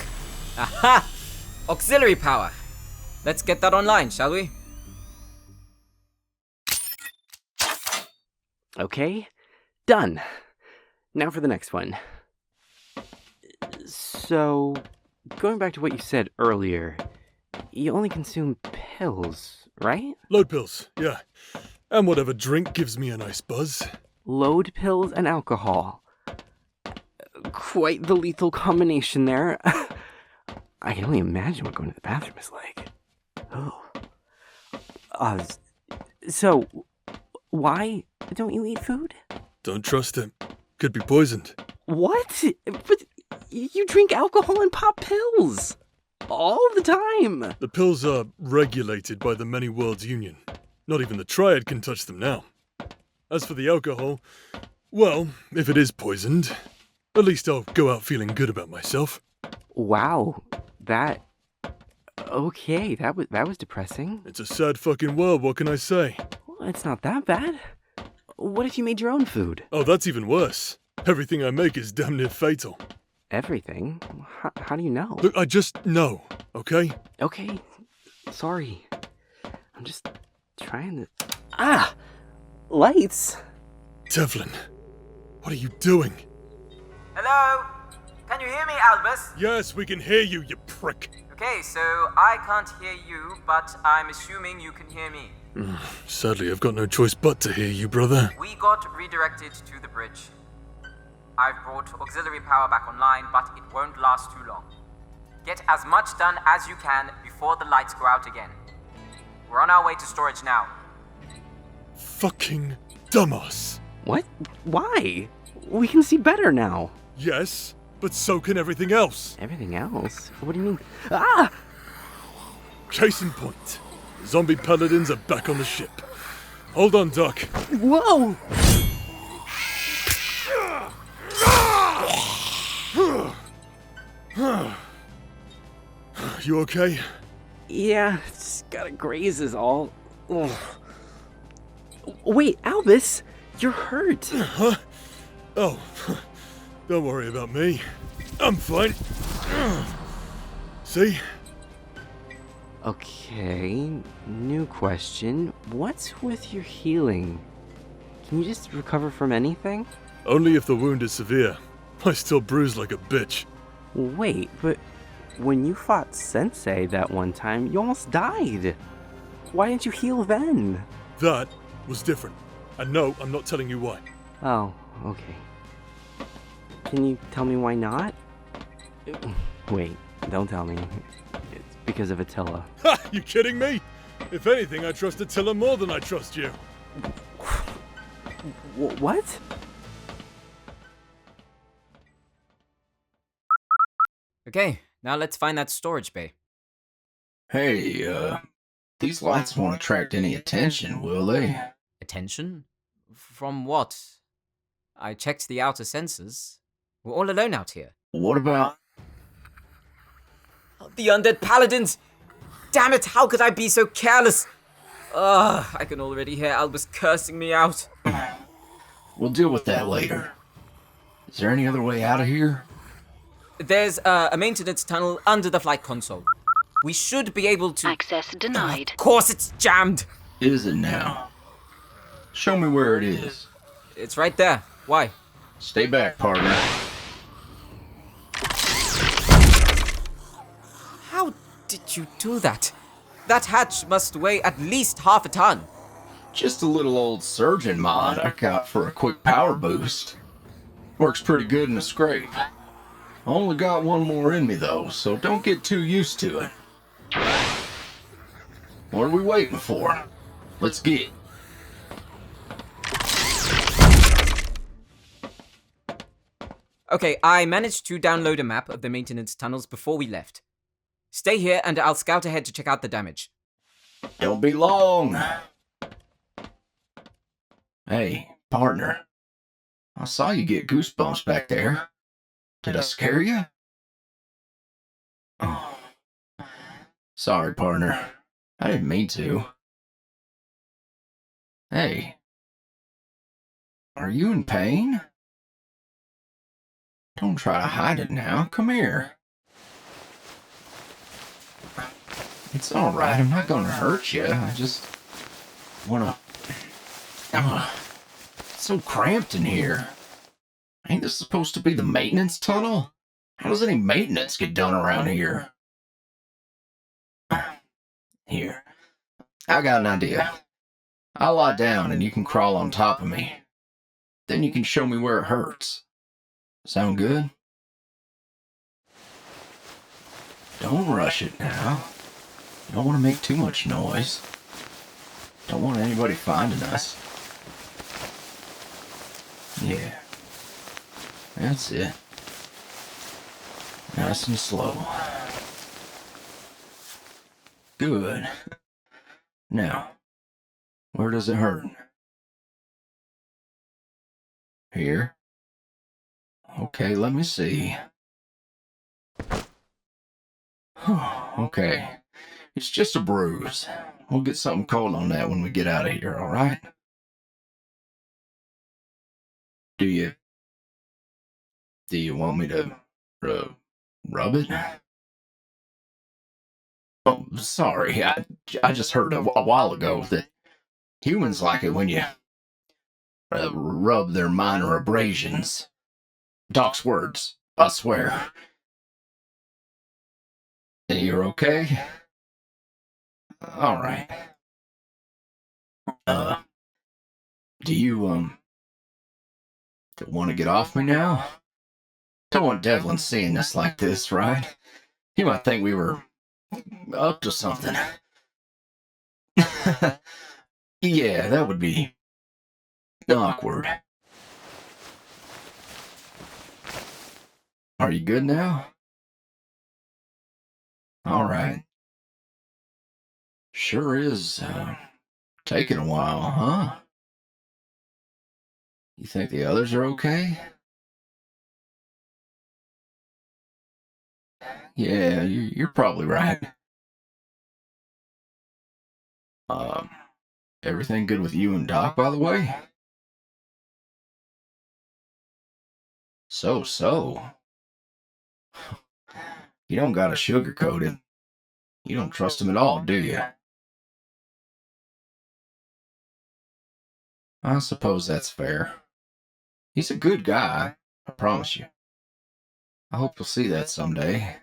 Aha! Auxiliary power! Let's get that online, shall we? Okay, done. Now for the next one. So, going back to what you said earlier, you only consume pills, right? Load pills, yeah. And whatever drink gives me a nice buzz. Load pills and alcohol. Quite the lethal combination there. I can only imagine what going to the bathroom is like. Oh. So, why don't you eat food? Don't trust it. Could be poisoned. What? But you drink alcohol and pop pills all the time. The pills are regulated by the Many Worlds Union. Not even the Triad can touch them now. As for the alcohol, well, if it is poisoned, at least I'll go out feeling good about myself. Wow, okay, that was depressing. It's a sad fucking world, what can I say? Well, it's not that bad. What if you made your own food? Oh, that's even worse. Everything I make is damn near fatal. Everything? How do you know? Look, I just know, okay? Okay, sorry. I'm just trying to... Lights! Devlin, what are you doing? Hello? Can you hear me, Albus? Yes, we can hear you, you prick. Okay, so I can't hear you, but I'm assuming you can hear me. Sadly, I've got no choice but to hear you, brother. We got redirected to the bridge. I've brought auxiliary power back online, but it won't last too long. Get as much done as you can before the lights go out again. We're on our way to storage now. Fucking dumbass. What? Why? We can see better now. Yes, but so can everything else. Everything else? What do you mean? Case in point. The zombie paladins are back on the ship. Hold on, Doc. Whoa! You okay? Yeah, just got a graze is all. Ugh. Wait, Albus, you're hurt. Huh? Oh, don't worry about me. I'm fine. See? Okay, new question. What's with your healing? Can you just recover from anything? Only if the wound is severe. I still bruise like a bitch. Wait, but when you fought Sensei that one time, you almost died. Why didn't you heal then? That was different. And no, I'm not telling you why. Oh, okay. Can you tell me why not? Wait, don't tell me. It's because of Attila. Ha! You kidding me? If anything, I trust Attila more than I trust you. What? Okay, now let's find that storage bay. Hey, these lights won't attract any attention, will they? Attention? From what? I checked the outer sensors. We're all alone out here. What about... The undead paladins! Damn it, how could I be so careless? Ugh, I can already hear Albus cursing me out. We'll deal with that later. Is there any other way out of here? There's a maintenance tunnel under the flight console. We should be able to... Access denied. Of course it's jammed! Is it now? Show me where it is. It's right there. Why? Stay back, partner. How did you do that? That hatch must weigh at least half a ton. Just a little old surgeon mod I got for a quick power boost. Works pretty good in a scrape. Only got one more in me though, so don't get too used to it. What are we waiting for? Let's get. Okay, I managed to download a map of the maintenance tunnels before we left. Stay here and I'll scout ahead to check out the damage. Don't be long. Hey, partner. I saw you get goosebumps back there. Did I scare you? Oh. Sorry, partner. I didn't mean to. Hey. Are you in pain? Don't try to hide it now. Come here. It's alright. I'm not gonna hurt you. I just wanna... It's so cramped in here. Ain't this supposed to be the maintenance tunnel? How does any maintenance get done around here? Here. I got an idea. I'll lie down and you can crawl on top of me. Then you can show me where it hurts. Sound good? Don't rush it now. You don't want to make too much noise. Don't want anybody finding us. Yeah. That's it. Nice and slow. Good. Now, where does it hurt? Here? Okay, let me see. Okay. It's just a bruise. We'll get something cold on that when we get out of here, alright? Do you want me to rub it? Oh, sorry. I just heard a while ago that humans like it when you rub their minor abrasions. Doc's words, I swear. You're okay? Alright. Do you, want to get off me now? Don't want Devlin seeing us like this, right? He might think we were up to something. Yeah, that would be awkward. Are you good now? Alright. Sure is, taking a while, huh? You think the others are okay? Yeah, you're probably right. Everything good with you and Doc, by the way? So. You don't gotta sugarcoat it. You don't trust him at all, do you? I suppose that's fair. He's a good guy, I promise you. I hope you'll see that someday.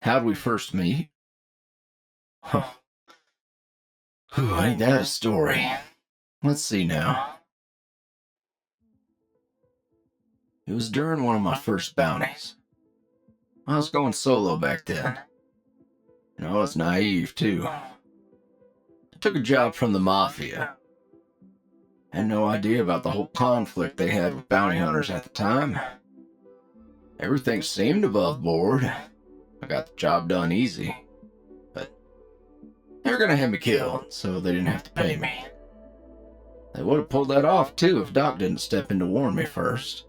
How'd we first meet? Huh. Ain't that a story? Let's see now. It was during one of my first bounties. I was going solo back then. And I was naive, too. I took a job from the Mafia. Had no idea about the whole conflict they had with bounty hunters at the time. Everything seemed above board. I got the job done easy. But they were gonna have me killed, so they didn't have to pay me. They would have pulled that off, too, if Doc didn't step in to warn me first.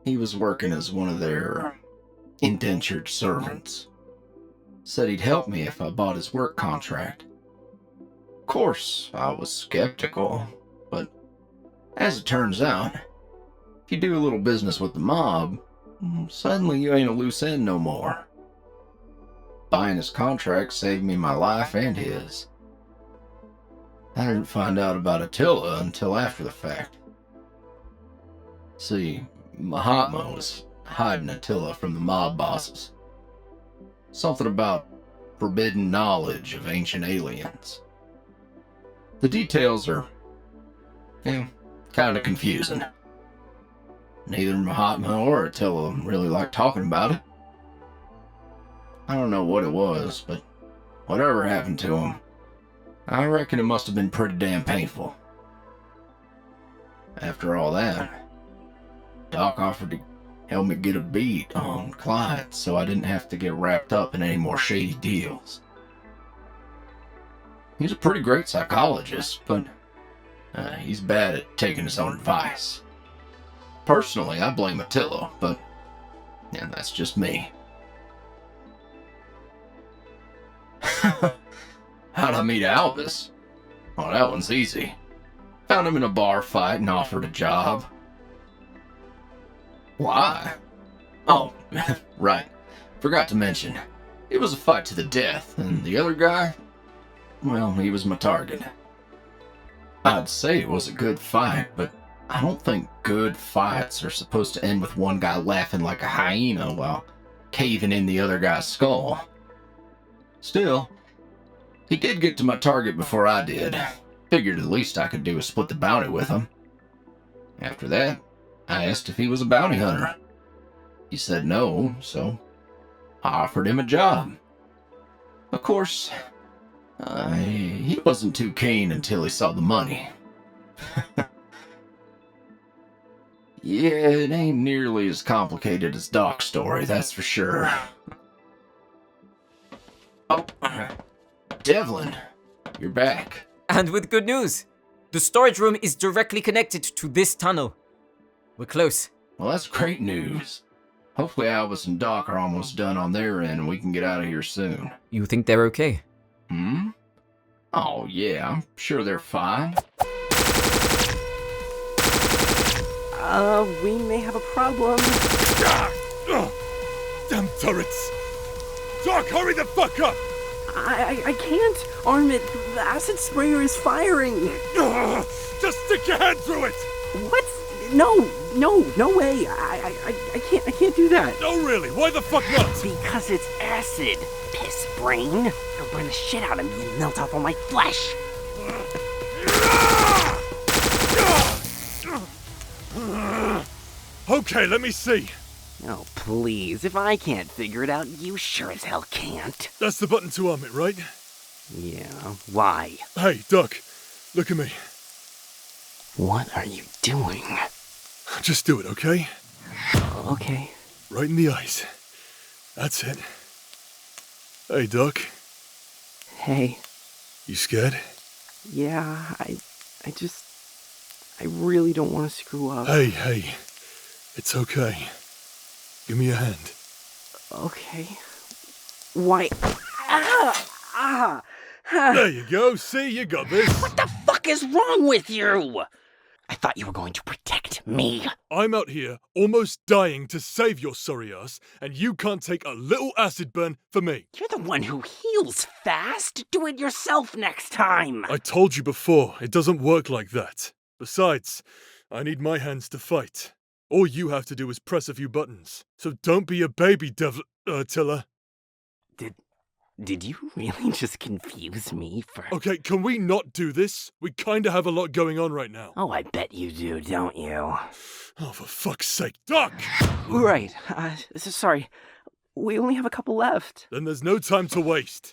He was working as one of their indentured servants. Said he'd help me if I bought his work contract. Of course, I was skeptical, but as it turns out, if you do a little business with the mob, suddenly you ain't a loose end no more. Buying his contract saved me my life and his. I didn't find out about Attila until after the fact. See, Mahatma was hiding Attila from the mob bosses. Something about forbidden knowledge of ancient aliens. The details are, kind of confusing. Neither Mahatma or Attila really liked talking about it. I don't know what it was, but whatever happened to him, I reckon it must have been pretty damn painful. After all that, Doc offered to help me get a beat on clients so I didn't have to get wrapped up in any more shady deals. He's a pretty great psychologist, but he's bad at taking his own advice. Personally, I blame Attila, but that's just me. How'd I meet Albus? Oh, that one's easy. Found him in a bar fight and offered a job. Why? Oh, right. Forgot to mention. It was a fight to the death, and the other guy, well, he was my target. I'd say it was a good fight, but I don't think good fights are supposed to end with one guy laughing like a hyena while caving in the other guy's skull. Still, he did get to my target before I did. Figured the least I could do was split the bounty with him. After that, I asked if he was a bounty hunter. He said no, so I offered him a job. Of course, he wasn't too keen until he saw the money. Yeah, it ain't nearly as complicated as Doc's story, that's for sure. Oh, Devlin, you're back. And with good news. The storage room is directly connected to this tunnel. We're close. Well, that's great news. Hopefully Albus and Doc are almost done on their end and we can get out of here soon. You think they're okay? Hmm? Oh, yeah, I'm sure they're fine. We may have a problem. Damn turrets! Doc, hurry the fuck up! I can't arm it. The acid sprayer is firing. Just stick your hand through it! What? No way. I can't do that. No, really, why the fuck not? Because it's acid, piss brain. It'll burn the shit out of me and melt off all my flesh. Okay, let me see. Oh, please. If I can't figure it out, you sure as hell can't. That's the button to arm it, right? Yeah, why? Hey, Doc, look at me. What are you doing? Just do it, okay? Okay. Right in the eyes. That's it. Hey, Doc. Hey. You scared? Yeah, I really don't want to screw up. Hey. It's okay. Give me a hand. Okay. Why? There you go. See, you got this. What the fuck is wrong with you? I thought you were going to protect me. I'm out here almost dying to save your sorry ass, and you can't take a little acid burn for me. You're the one who heals fast. Do it yourself next time. I told you before, it doesn't work like that. Besides, I need my hands to fight. All you have to do is press a few buttons. So don't be a baby, Tiller. Did you really just confuse me for... Okay, can we not do this? We kinda have a lot going on right now. Oh, I bet you do, don't you? Oh, for fuck's sake, Doc! Right. Sorry. We only have a couple left. Then there's no time to waste.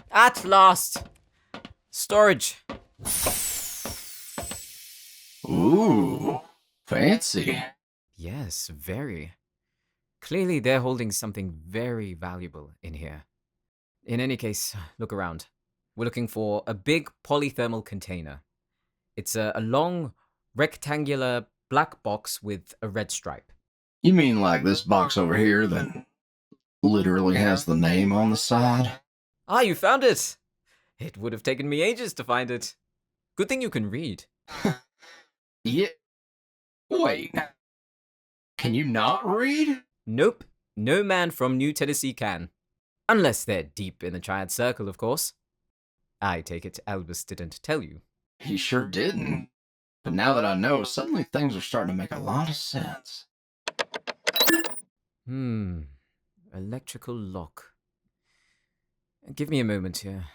At last! Storage. Ooh, fancy. Yes, very. Clearly they're holding something very valuable in here. In any case, look around. We're looking for a big polythermal container. It's a long, rectangular black box with a red stripe. You mean like this box over here that literally has the name on the side? Ah, you found it! It would have taken me ages to find it. Good thing you can read. Yeah. Wait. Can you not read? Nope, no man from New Tennessee can. Unless they're deep in the Triad Circle, of course. I take it Albus didn't tell you. He sure didn't. But now that I know, suddenly things are starting to make a lot of sense. Electrical lock. Give me a moment here.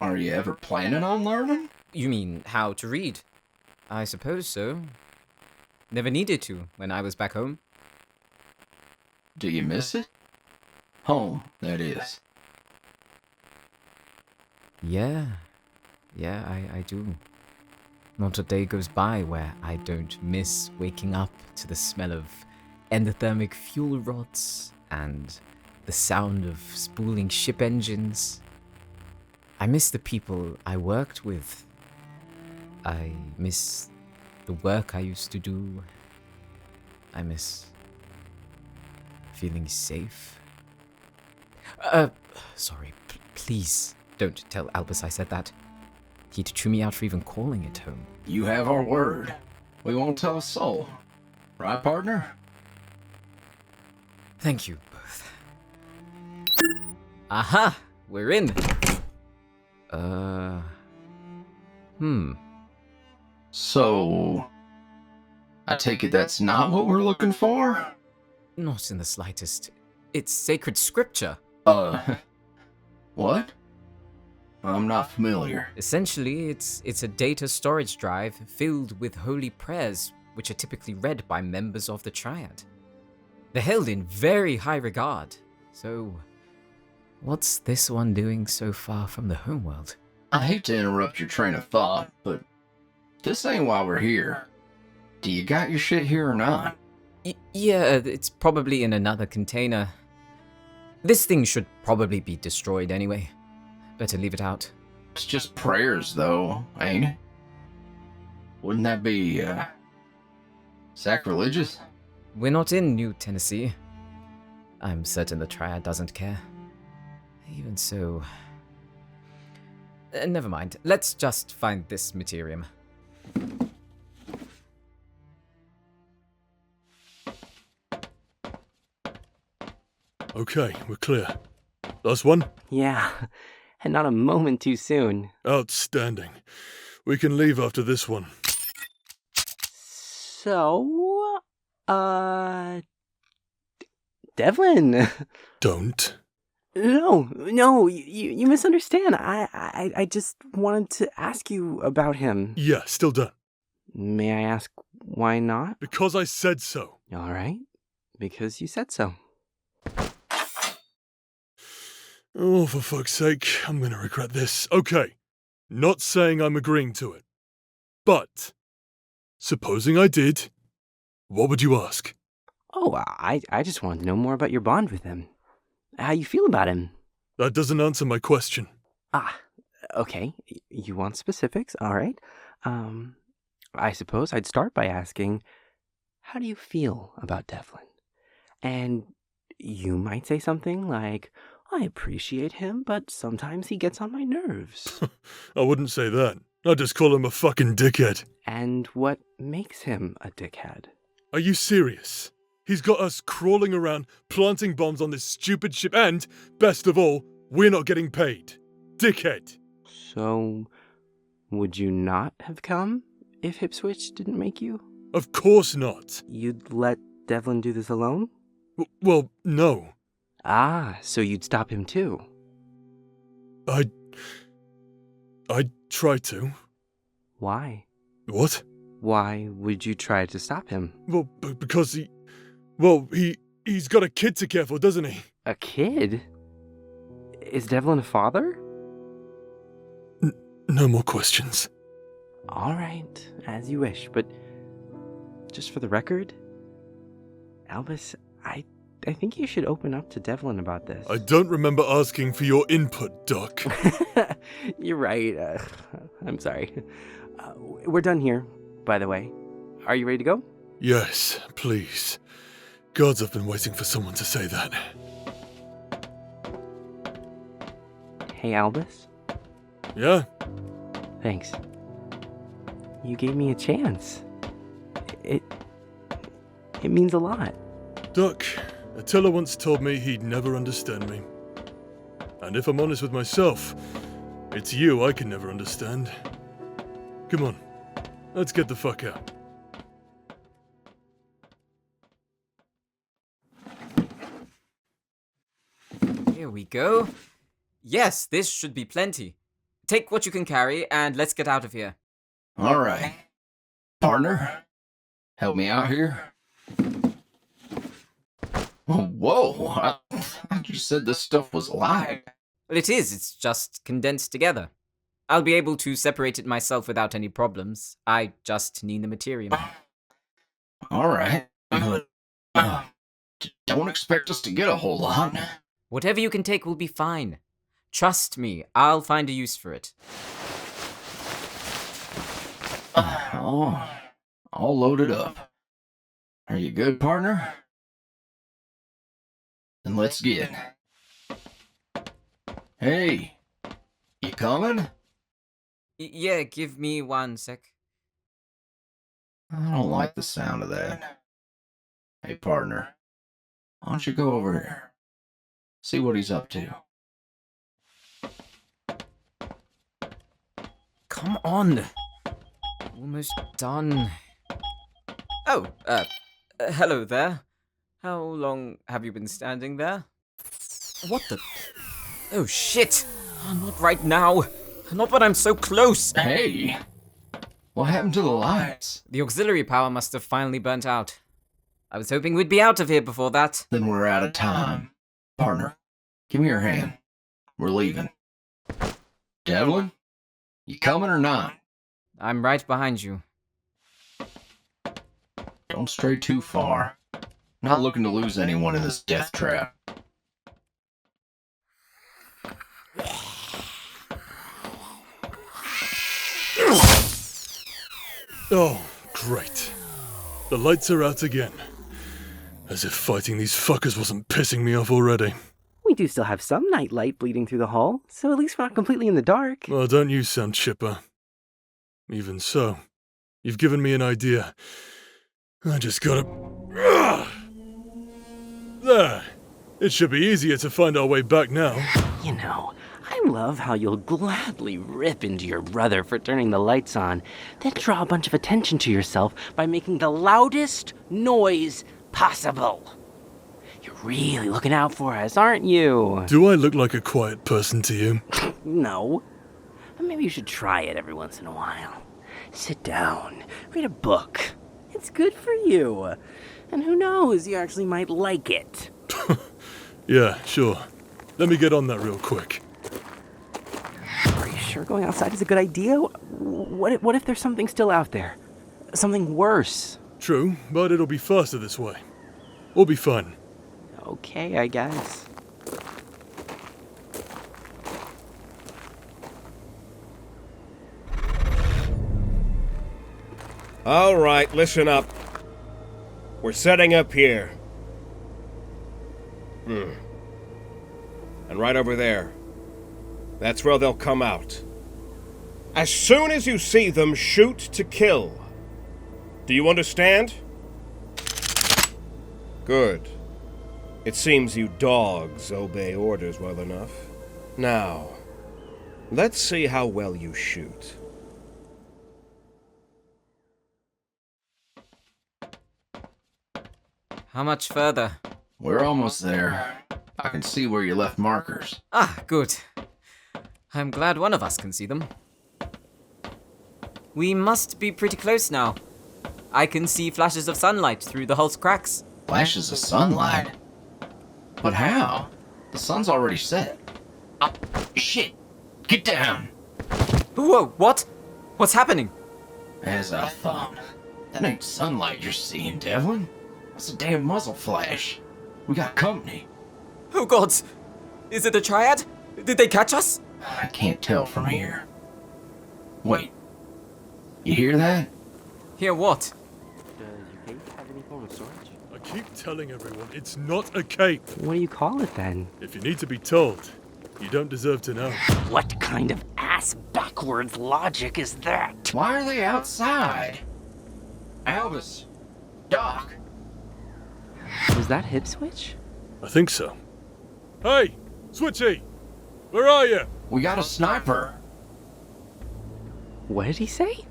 Are you ever planning on learning? You mean how to read? I suppose so. Never needed to when I was back home. Do you miss it? Home, that is. Yeah, I do. Not a day goes by where I don't miss waking up to the smell of endothermic fuel rods and the sound of spooling ship engines. I miss the people I worked with. I miss the work I used to do. I miss feeling safe. Sorry, please don't tell Albus I said that. He'd chew me out for even calling it home. You have our word. We won't tell a soul. Right, partner? Thank you both. Aha! We're in! So, I take it that's not what we're looking for? Not in the slightest. It's sacred scripture. What? I'm not familiar. Essentially, it's a data storage drive filled with holy prayers which are typically read by members of the Triad. They're held in very high regard. So, what's this one doing so far from the homeworld? I hate to interrupt your train of thought, but this ain't why we're here. Do you got your shit here or not? Yeah, it's probably in another container. This thing should probably be destroyed anyway. Better leave it out. It's just prayers, though, ain't it? Wouldn't that be, sacrilegious? We're not in New Tennessee. I'm certain the Triad doesn't care. Even so... never mind. Let's just find this materium. Okay, we're clear. Last one? Yeah, and not a moment too soon. Outstanding. We can leave after this one. So, Devlin. Don't. No, you misunderstand. I just wanted to ask you about him. Yeah, still done. May I ask why not? Because I said so. All right, because you said so. Oh, for fuck's sake, I'm gonna regret this. Okay, not saying I'm agreeing to it. But, supposing I did, what would you ask? Oh, I just wanted to know more about your bond with him. How you feel about him. That doesn't answer my question. Ah, okay. You want specifics? All right. I suppose I'd start by asking, how do you feel about Devlin? And you might say something like, I appreciate him, but sometimes he gets on my nerves. I wouldn't say that. I'd just call him a fucking dickhead. And what makes him a dickhead? Are you serious? He's got us crawling around, planting bombs on this stupid ship, and, best of all, we're not getting paid. Dickhead. So, would you not have come if Hipswitch didn't make you? Of course not. You'd let Devlin do this alone? Well, no. Ah, so you'd stop him too? I'd try to. Why? What? Why would you try to stop him? Well, because he's got a kid to care for, doesn't he? A kid? Is Devlin a father? No more questions. All right, as you wish, but just for the record, Albus, I think you should open up to Devlin about this. I don't remember asking for your input, Doc. You're right. I'm sorry. We're done here, by the way. Are you ready to go? Yes, please. Gods, I've been waiting for someone to say that. Hey, Albus. Yeah? Thanks. You gave me a chance. It means a lot. Doc, Attila once told me he'd never understand me. And if I'm honest with myself, it's you I can never understand. Come on, let's get the fuck out. Here we go. Yes, this should be plenty. Take what you can carry, and let's get out of here. All right. Partner, help me out here. Whoa, I thought you said this stuff was alive. Well, it is. It's just condensed together. I'll be able to separate it myself without any problems. I just need the material. All right, but don't expect us to get a whole lot. Whatever you can take will be fine. Trust me, I'll find a use for it. All loaded up. Are you good, partner? Then let's get. Hey, you coming? Yeah, give me 1 sec. I don't like the sound of that. Hey, partner, why don't you go over here? See what he's up to. Come on. Almost done. Oh, hello there. How long have you been standing there? What the? Oh shit! Not right now. Not when I'm so close. Hey, What happened to the lights? The auxiliary power must have finally burnt out. I was hoping we'd be out of here before that. Then we're out of time. Partner, give me your hand. We're leaving. Devlin, you coming or not? I'm right behind you. Don't stray too far. Not looking to lose anyone in this death trap. Oh, great. The lights are out again. As if fighting these fuckers wasn't pissing me off already. We do still have some night light bleeding through the hall, so at least we're not completely in the dark. Well, don't you sound chipper. Even so, you've given me an idea. I just gotta... There! It should be easier to find our way back now. You know, I love how you'll gladly rip into your brother for turning the lights on, then draw a bunch of attention to yourself by making the loudest noise possible. You're really looking out for us, aren't you? Do I look like a quiet person to you? No. But maybe you should try it every once in a while. Sit down, read a book. It's good for you. And who knows, you actually might like it. Yeah, sure. Let me get on that real quick. Are you sure going outside is a good idea? What if there's something still out there? Something worse? True, but it'll be faster this way. We'll be fine. Okay, I guess. All right, listen up. We're setting up here. And right over there. That's where they'll come out. As soon as you see them, shoot to kill. Do you understand? Good. It seems you dogs obey orders well enough. Now, let's see how well you shoot. How much further? We're almost there. I can see where you left markers. Ah, good. I'm glad one of us can see them. We must be pretty close now. I can see flashes of sunlight through the hull's cracks. Flashes of sunlight? But how? The sun's already set. Oh, shit! Get down! Whoa, what? What's happening? As I thought. That ain't sunlight you're seeing, Devlin. That's a damn muzzle flash. We got company. Oh gods! Is it a triad? Did they catch us? I can't tell from here. Wait. You hear that? Hear what? Does your cape have any form of storage? I keep telling everyone it's not a cape. What do you call it then? If you need to be told, you don't deserve to know. What kind of ass-backwards logic is that? Why are they outside? Albus. Doc. Was that hip switch? I think so. Hey, Switchy! Where are you? We got a sniper. What did he say?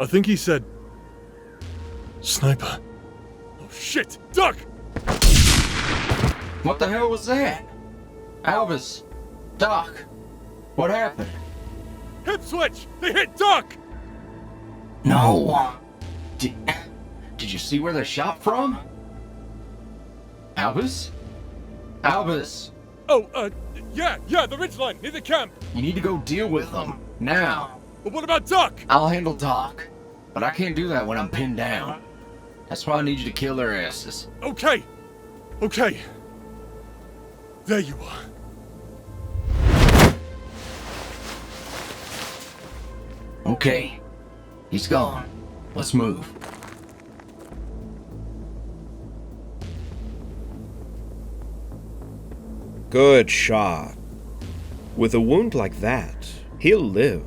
I think he said... Sniper. Oh shit! Duck! What the hell was that? Albus. Doc. What happened? Hip switch! They hit Duck! No. Did you see where they shot from? Albus? Albus! Oh, yeah, the ridgeline, near the camp. You need to go deal with them. Now. But what about Duck? I'll handle Doc. But I can't do that when I'm pinned down. That's why I need you to kill their asses. Okay. There you are. Okay. He's gone. Let's move. Good shot. With a wound like that, he'll live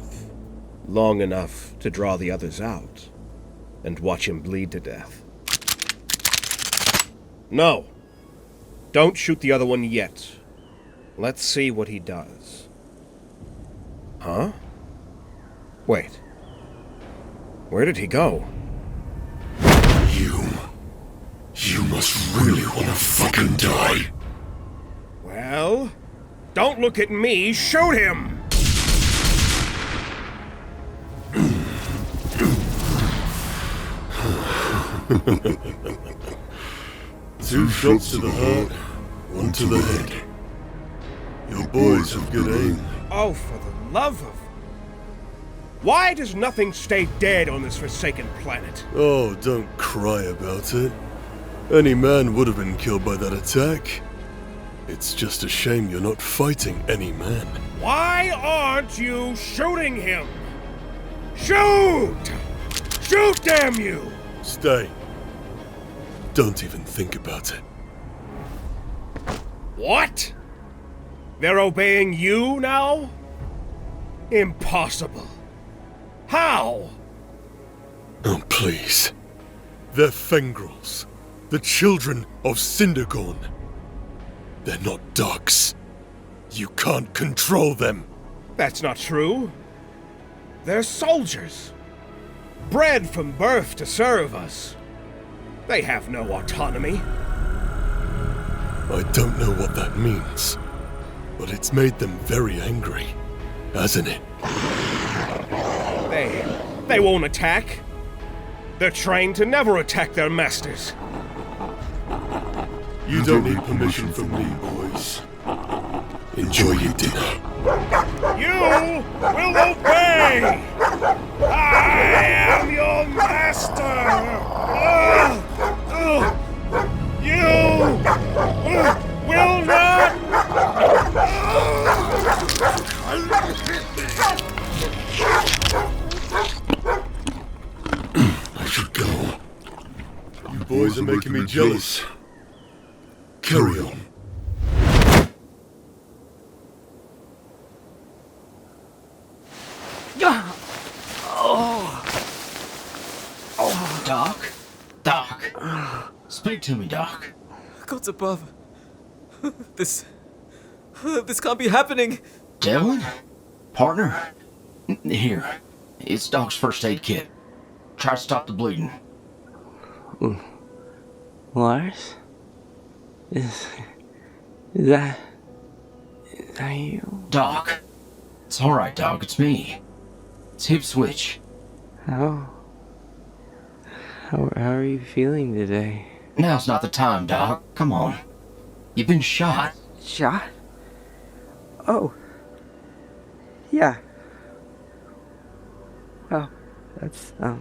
long enough to draw the others out and watch him bleed to death. No! Don't shoot the other one yet. Let's see what he does. Huh? Wait. Where did he go? You must really want to fucking die. Well, don't look at me, shoot him! Two shots to the heart, one to the head. Your boys have good aim. Oh, for the love of... Why does nothing stay dead on this forsaken planet? Oh, don't cry about it. Any man would have been killed by that attack. It's just a shame you're not fighting any man. Why aren't you shooting him? Shoot! Shoot, damn you! Stay. Don't even think about it. What? They're obeying you now? Impossible. How? Oh, please. They're Fengrels. The children of Cindergorn. They're not dogs. You can't control them. That's not true. They're soldiers. Bred from birth to serve us. They have no autonomy. I don't know what that means, but it's made them very angry, hasn't it? They won't attack. They're trained to never attack their masters. You don't need permission from me, boys. Enjoy your dinner. You will obey! I am your master! You will not! I should go. You boys are making me jealous. Carry on. Doc? Doc? Speak to me, Doc. Gods above. This can't be happening. Devlin? Partner? Here. It's Doc's first aid kit. Try to stop the bleeding. Lars? Is that you? Doc. It's alright, Doc. It's me. It's hip switch. How are you feeling today? Now's not the time, Doc. Come on. You've been shot. Shot? Oh. Yeah. Well, that's a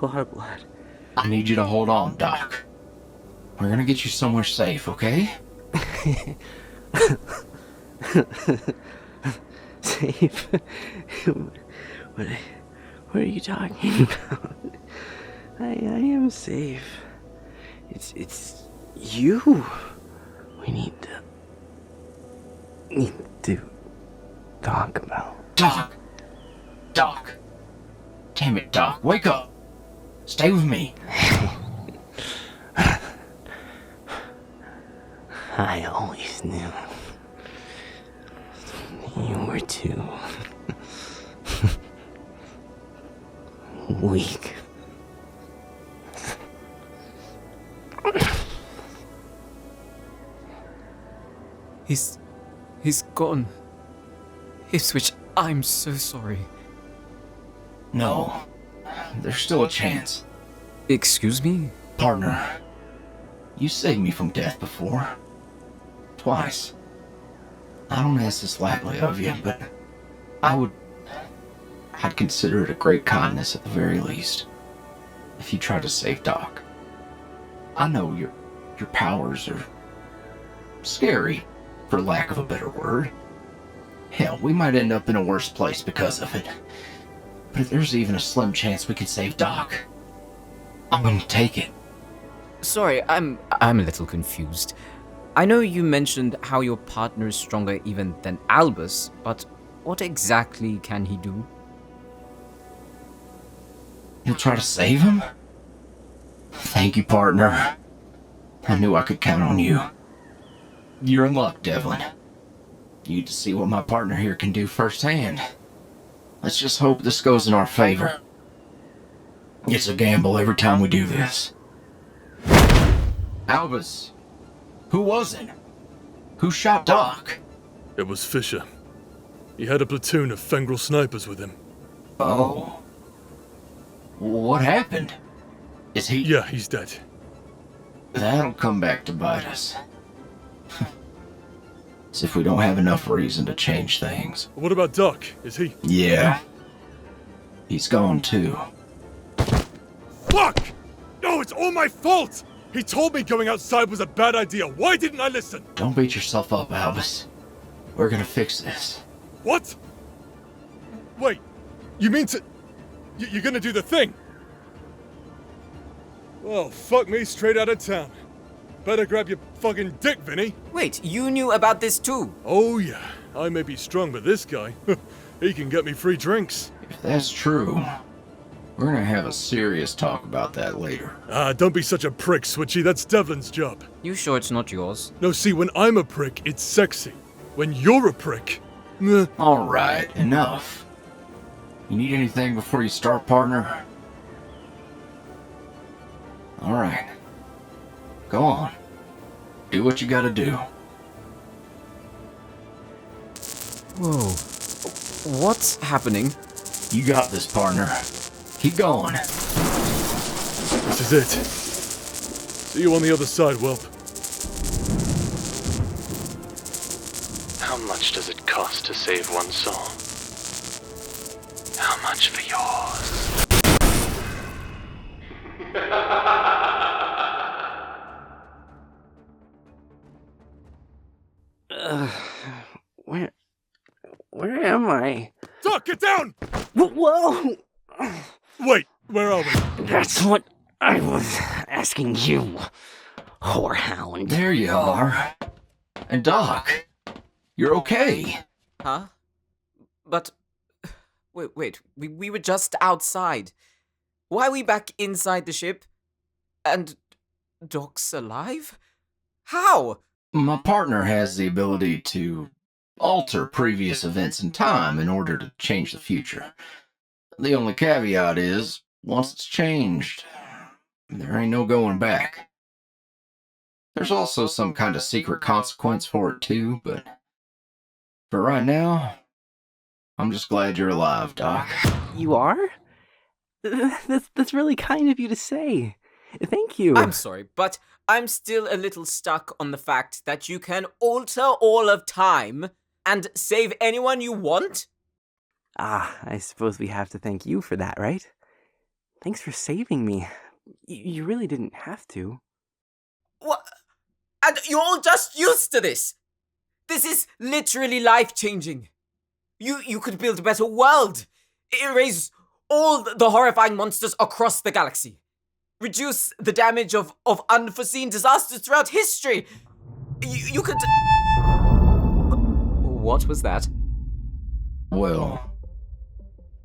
lot of blood. I need you to hold on, Doc. We're gonna get you somewhere safe, okay? Safe? What are you talking about? I am safe. It's you. We need to talk about. Doc! Doc! Damn it, Doc. Wake up! Stay with me. I always knew you were too weak. He's gone. Ipswich, I'm so sorry. No. There's still a chance. Excuse me? Partner, you saved me from death before. Twice. I don't ask this lightly of you, but I'd consider it a great kindness at the very least, if you tried to save Doc. I know your powers are scary, for lack of a better word. Hell, we might end up in a worse place because of it. But if there's even a slim chance we can save Doc, I'm gonna take it. Sorry, I'm a little confused. I know you mentioned how your partner is stronger even than Albus, but what exactly can he do? You'll try to save him? Thank you, partner. I knew I could count on you. You're in luck, Devlin. You get to see what my partner here can do firsthand. Let's just hope this goes in our favor. It's a gamble every time we do this. Albus, who was it? Who shot Doc? It was Fisher. He had a platoon of Fengrel snipers with him. Oh. What happened? Is he... Yeah, he's dead. That'll come back to bite us. As if we don't have enough reason to change things. What about Doc? Is he... Yeah. He's gone too. Fuck! No, it's all my fault! He told me going outside was a bad idea. Why didn't I listen? Don't beat yourself up, Albus. We're gonna fix this. What? Wait, you mean to... You're gonna do the thing? Well, fuck me straight out of town. Better grab your fucking dick, Vinny. Wait, you knew about this too? Oh yeah, I may be strong, but this guy, he can get me free drinks. If that's true, we're gonna have a serious talk about that later. Don't be such a prick, Switchy. That's Devlin's job. You sure it's not yours? No, see, when I'm a prick, it's sexy. When you're a prick, meh. Alright, enough. You need anything before you start, partner? Alright. Go on. Do what you gotta do. Whoa. What's happening? You got this, partner. Keep going. This is it. See you on the other side, whelp. How much does it cost to save one soul? How much for yours? Where am I? Doc, get down! Whoa! Wait, where are we? That's what I was asking you, whorehound. There you are. And Doc, you're okay. Huh? But... Wait, we were just outside. Why are we back inside the ship? And... Doc's alive? How? My partner has the ability to alter previous events in time in order to change the future. The only caveat is, once it's changed, there ain't no going back. There's also some kind of secret consequence for it too, but for right now, I'm just glad you're alive, Doc. You are? That's really kind of you to say. Thank you. I'm sorry, but I'm still a little stuck on the fact that you can alter all of time and save anyone you want? I suppose we have to thank you for that, right? Thanks for saving me. You really didn't have to. What? And you're all just used to this? This is literally life-changing. You could build a better world. Erase all the horrifying monsters across the galaxy. Reduce the damage of unforeseen disasters throughout history. You could... What was that? Well,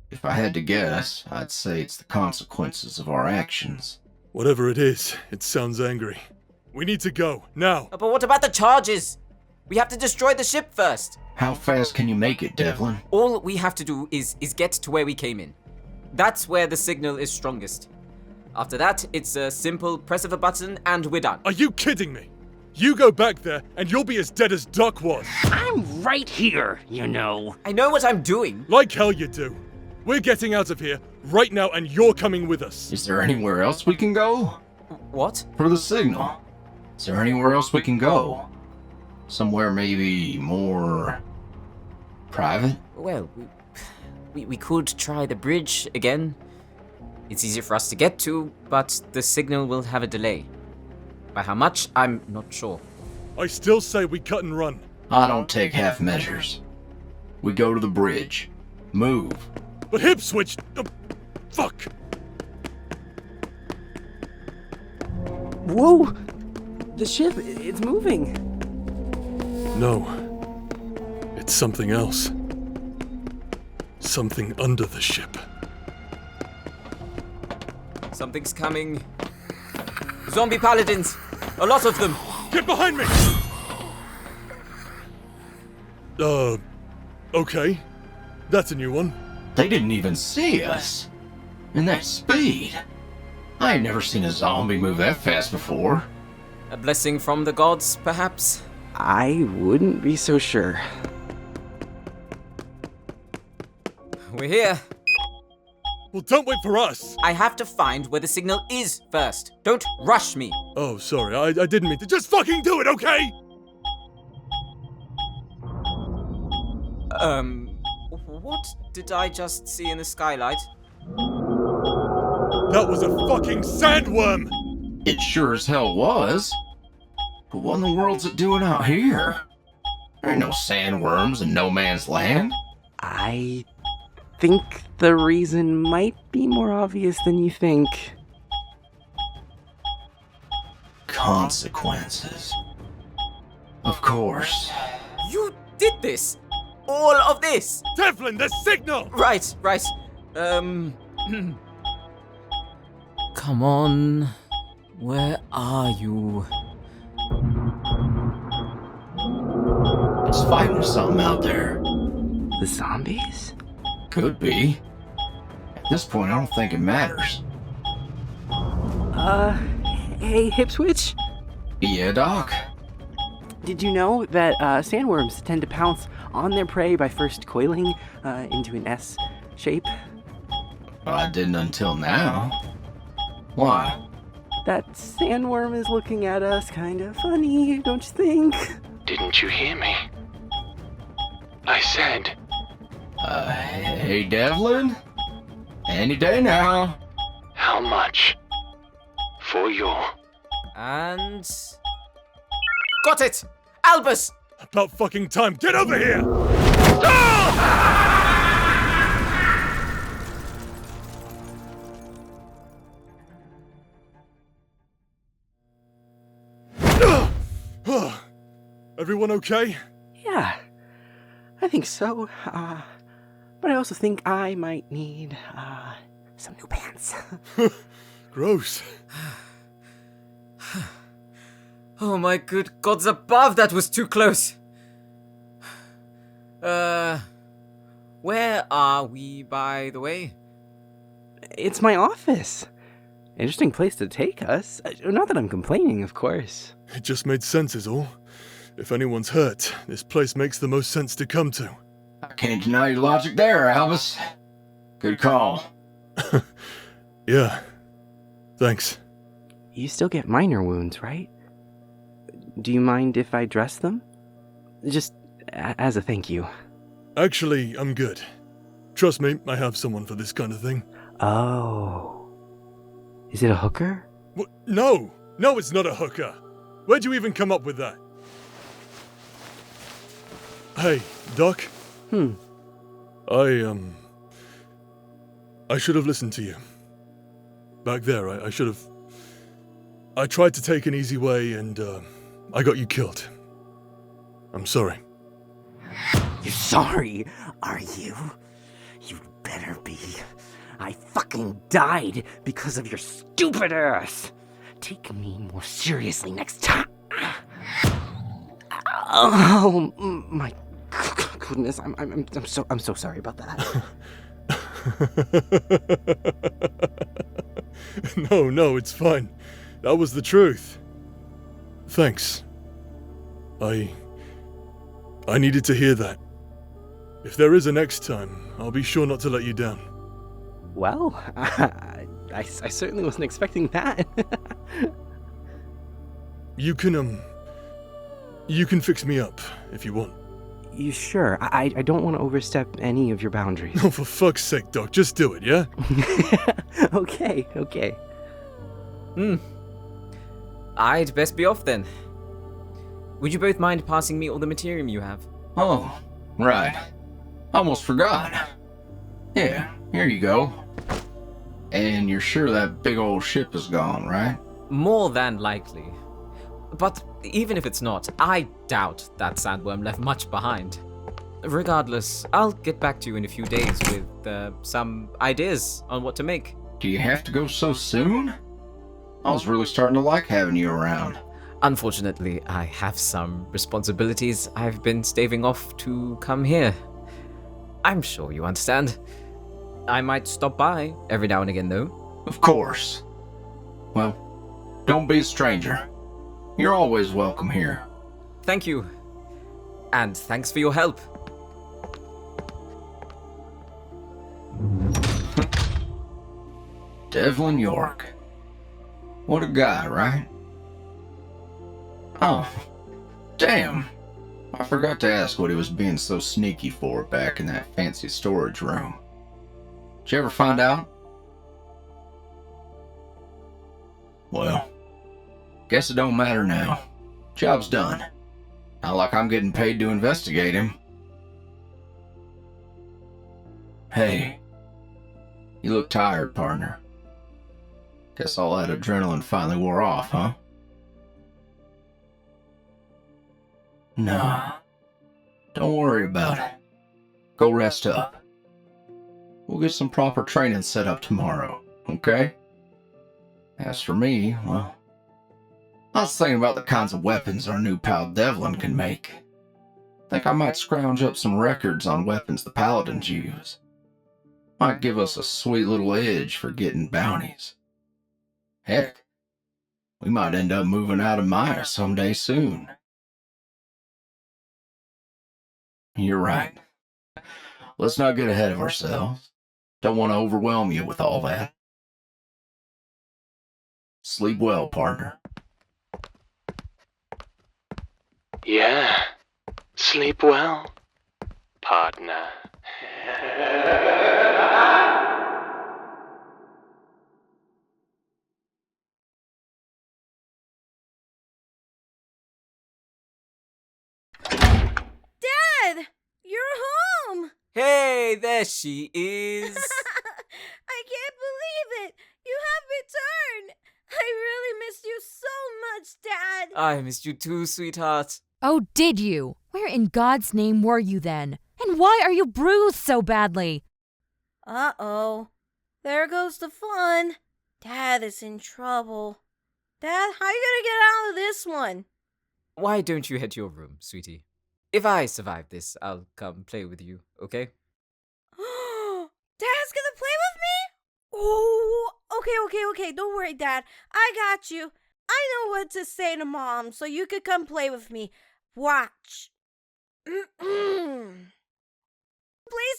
if I had to guess, I'd say it's the consequences of our actions. Whatever it is, it sounds angry. We need to go, now. But what about the charges? We have to destroy the ship first. How fast can you make it, Devlin? All we have to do is get to where we came in. That's where the signal is strongest. After that, it's a simple press of a button and we're done. Are you kidding me? You go back there and you'll be as dead as Doc was. I'm right here, you know. I know what I'm doing. Like hell you do. We're getting out of here right now and you're coming with us. Is there anywhere else we can go? What? For the signal. Is there anywhere else we can go? Somewhere maybe more... private? Well, we could try the bridge again. It's easier for us to get to, but the signal will have a delay. By how much, I'm not sure. I still say we cut and run. I don't take half measures. We go to the bridge. Move. But hip switch... fuck! Whoa! The ship, it's moving. No. It's something else. Something under the ship. Something's coming. Zombie paladins! A lot of them! Get behind me! Okay. That's a new one. They didn't even see us. And that speed. I ain't never seen a zombie move that fast before. A blessing from the gods, perhaps? I wouldn't be so sure. We're here. Well, don't wait for us! I have to find where the signal is first. Don't rush me. Oh, sorry, I didn't mean to. Just fucking do it, okay? What did I just see in the skylight? That was a fucking sandworm! It sure as hell was. But what in the world's it doing out here? There ain't no sandworms in no man's land. I think the reason might be more obvious than you think. Consequences. Of course. You did this! All of this! Devlin, the signal! Right. Come on. Where are you? It's fighting something out there. The zombies? Could be. At this point, I don't think it matters. Hey, Hipswitch? Yeah, Doc? Did you know that sandworms tend to pounce on their prey by first coiling into an S shape? Well, I didn't until now. Why? That sandworm is looking at us kind of funny, don't you think? Didn't you hear me? I said, Hey, Devlin? Any day now. how much? For your... And... Got it! Albus! About fucking time. Get over here! Everyone okay? Yeah, I think so. But I also think I might need some new pants. Gross. Oh my good gods above, that was too close! Where are we, by the way? It's my office. Interesting place to take us. Not that I'm complaining, of course. It just made sense is all. If anyone's hurt, this place makes the most sense to come to. I can't deny your logic there, Albus. Good call. Yeah. Thanks. You still get minor wounds, right? Do you mind if I dress them? Just as a thank you. Actually, I'm good. Trust me, I have someone for this kind of thing. Oh. Is it a hooker? What? No! No, it's not a hooker! Where'd you even come up with that? Hey, Doc? I should have listened to you. Back there, I should have... I tried to take an easy way and, I got you killed. I'm sorry. You're sorry, are you? You better be. I fucking died because of your stupid ass. Take me more seriously next time. Oh my goodness! I'm so sorry about that. No, it's fine. That was the truth. Thanks. I needed to hear that. If there is a next time, I'll be sure not to let you down. Well, I certainly wasn't expecting that. You can fix me up if you want. You sure? I don't want to overstep any of your boundaries. Oh, for fuck's sake, Doc, just do it, yeah? Okay. I'd best be off then. Would you both mind passing me all the material you have? Oh, right. Almost forgot. Yeah, here you go. And you're sure that big old ship is gone, right? More than likely. But even if it's not, I doubt that sandworm left much behind. Regardless, I'll get back to you in a few days with some ideas on what to make. Do you have to go so soon? I was really starting to like having you around. Unfortunately, I have some responsibilities I've been staving off to come here. I'm sure you understand. I might stop by every now and again, though. Of course. Well, don't be a stranger. You're always welcome here. Thank you. And thanks for your help. Devlin York. What a guy, right? Oh, damn. I forgot to ask what he was being so sneaky for back in that fancy storage room. Did you ever find out? Well, guess it don't matter now. Job's done. Not like I'm getting paid to investigate him. Hey, you look tired, partner. Guess all that adrenaline finally wore off, huh? Nah, don't worry about it. Go rest up. We'll get some proper training set up tomorrow, okay? As for me, well, I was thinking about the kinds of weapons our new pal Devlin can make. Think I might scrounge up some records on weapons the paladins use. Might give us a sweet little edge for getting bounties. Heck, we might end up moving out of Maya someday soon. You're right. Let's not get ahead of ourselves. Don't want to overwhelm you with all that. Sleep well, partner. Yeah. Sleep well, partner. Dad! You're home! Hey, there she is. I can't believe it! You have returned! I really missed you so much, Dad! I missed you too, sweetheart. Oh, did you? Where in God's name were you then? And why are you bruised so badly? Uh-oh. There goes the fun. Dad is in trouble. Dad, how you gonna get out of this one? Why don't you head to your room, sweetie? If I survive this, I'll come play with you, okay? Dad's gonna play with me? Oh, okay. Don't worry, Dad. I got you. I know what to say to Mom, so you could come play with me. Watch. Please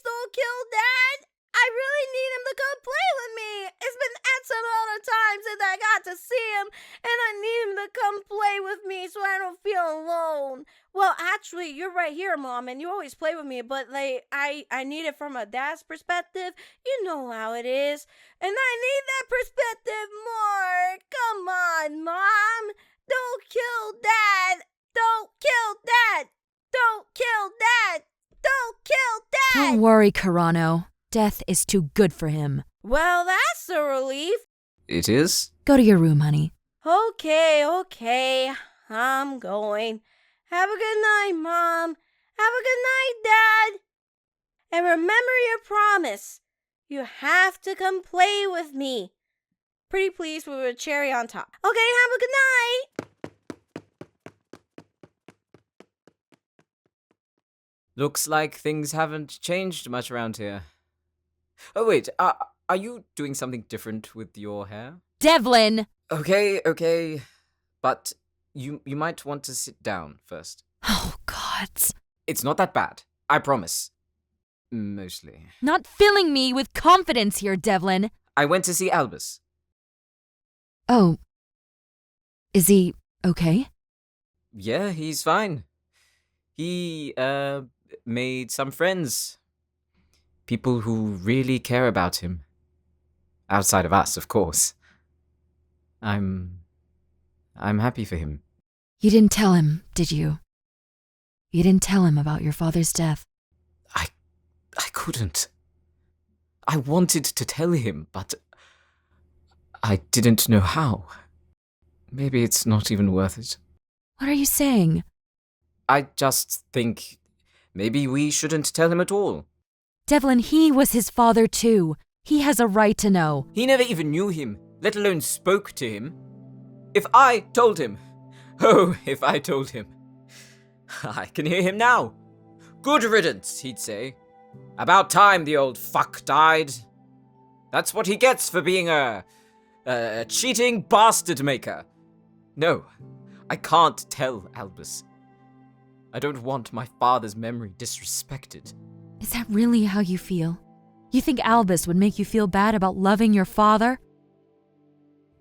don't kill Dad. I really need him to come play with me. It's been X amount of times since I got to see him, and I need him to come play with me so I don't feel alone. Well, actually, you're right here, Mom, and you always play with me, but I need it from a dad's perspective. You know how it is. And I need that perspective more. Come on, Mom. Don't kill Dad. Don't kill Dad. Don't kill Dad. Don't kill Dad. Don't worry, Carano. Death is too good for him. Well, that's a relief. It is? Go to your room, honey. Okay. I'm going. Have a good night, Mom. Have a good night, Dad. And remember your promise. You have to come play with me. Pretty please with a cherry on top. Okay, have a good night. Looks like things haven't changed much around here. Oh, wait, are you doing something different with your hair? Devlin! Okay, but you might want to sit down first. Oh, God. It's not that bad, I promise. Mostly. Not filling me with confidence here, Devlin. I went to see Albus. Oh. Is he okay? Yeah, he's fine. He, made some friends. People who really care about him. Outside of us, of course. I'm happy for him. You didn't tell him, did you? You didn't tell him about your father's death. I couldn't. I wanted to tell him, but I didn't know how. Maybe it's not even worth it. What are you saying? I just think maybe we shouldn't tell him at all. Devlin, he was his father too. He has a right to know. He never even knew him, let alone spoke to him. If I told him, I can hear him now. Good riddance, he'd say. About time the old fuck died. That's what he gets for being a cheating bastard maker. No, I can't tell Albus. I don't want my father's memory disrespected. Is that really how you feel? You think Albus would make you feel bad about loving your father?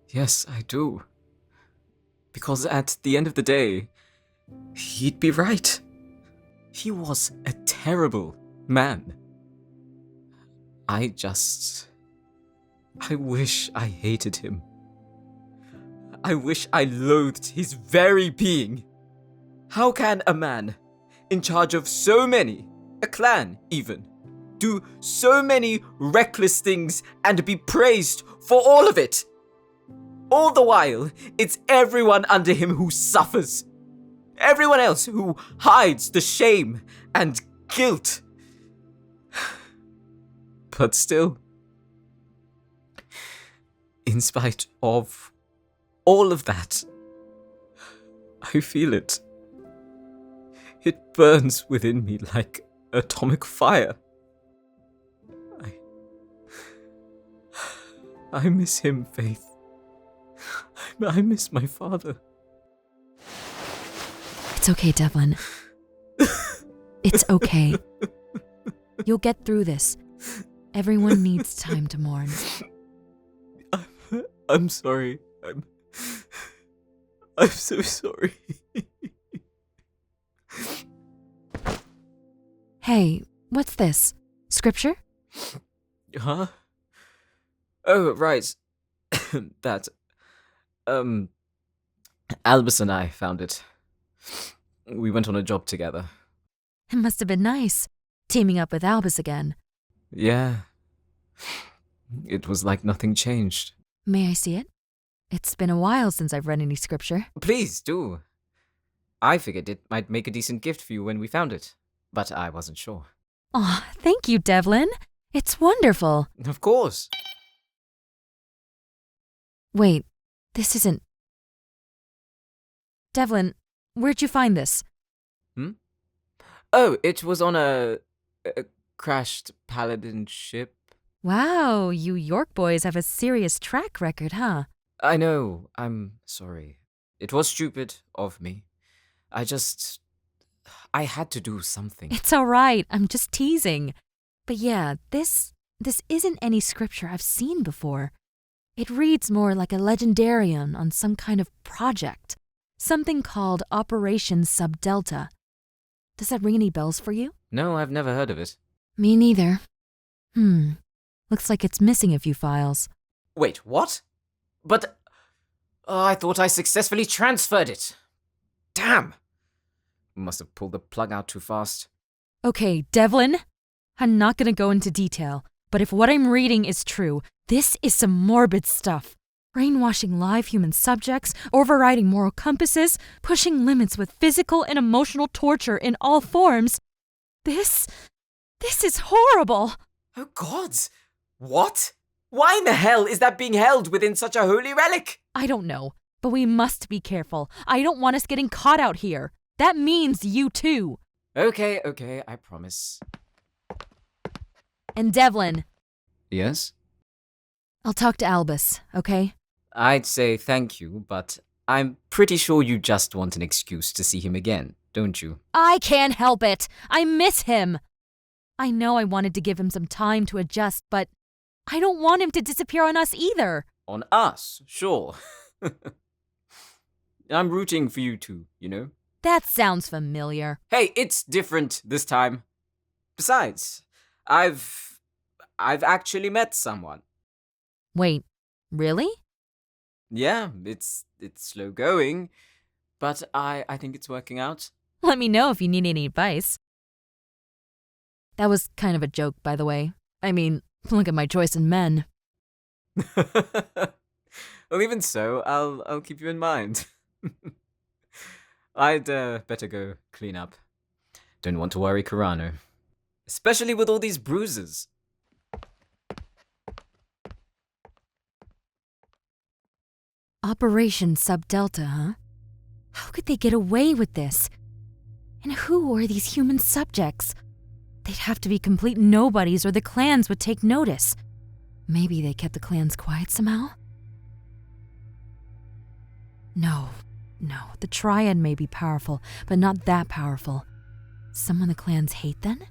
Yes, I do. Because at the end of the day, he'd be right. He was a terrible man. I wish I hated him. I wish I loathed his very being. How can a man, in charge of so many, a clan even, do so many reckless things and be praised for all of it? All the while, it's everyone under him who suffers. Everyone else who hides the shame and guilt. But still, in spite of all of that, I feel it. It burns within me like atomic fire. I miss him, Faith. I miss my father. It's okay, Devlin. It's okay. You'll get through this. Everyone needs time to mourn. I'm sorry. I'm so sorry. Hey, what's this? Scripture? Huh? Oh, right. That. Albus and I found it. We went on a job together. It must have been nice, teaming up with Albus again. Yeah. It was like nothing changed. May I see it? It's been a while since I've read any scripture. Please do. I figured it might make a decent gift for you when we found it, but I wasn't sure. Aw, thank you, Devlin. It's wonderful. Of course. Wait, this isn't... Devlin, where'd you find this? Oh, it was on a crashed paladin ship. Wow, you York boys have a serious track record, huh? I know, I'm sorry. It was stupid of me. I had to do something. It's all right, I'm just teasing. But yeah, this isn't any scripture I've seen before. It reads more like a legendarium on some kind of project. Something called Operation Subdelta. Does that ring any bells for you? No, I've never heard of it. Me neither. Looks like it's missing a few files. Wait, what? But... I thought I successfully transferred it. Damn! Must have pulled the plug out too fast. Okay, Devlin, I'm not gonna go into detail, but if what I'm reading is true, this is some morbid stuff. Brainwashing live human subjects, overriding moral compasses, pushing limits with physical and emotional torture in all forms. This is horrible. Oh gods! What? Why in the hell is that being held within such a holy relic? I don't know, but we must be careful. I don't want us getting caught out here. That means you too. Okay, I promise. And Devlin. Yes? I'll talk to Albus, okay? I'd say thank you, but I'm pretty sure you just want an excuse to see him again, don't you? I can't help it. I miss him. I know I wanted to give him some time to adjust, but I don't want him to disappear on us either. On us, sure. I'm rooting for you two, you know? That sounds familiar. Hey, it's different this time. Besides, I've actually met someone. Wait, really? Yeah, it's slow going, but I think it's working out. Let me know if you need any advice. That was kind of a joke, by the way. I mean, look at my choice in men. Well, even so, I'll keep you in mind. I'd better go clean up. Don't want to worry Carano. Especially with all these bruises. Operation Subdelta, huh? How could they get away with this? And who are these human subjects? They'd have to be complete nobodies or the clans would take notice. Maybe they kept the clans quiet somehow? No, the Triad may be powerful, but not that powerful. Someone the clans hate then?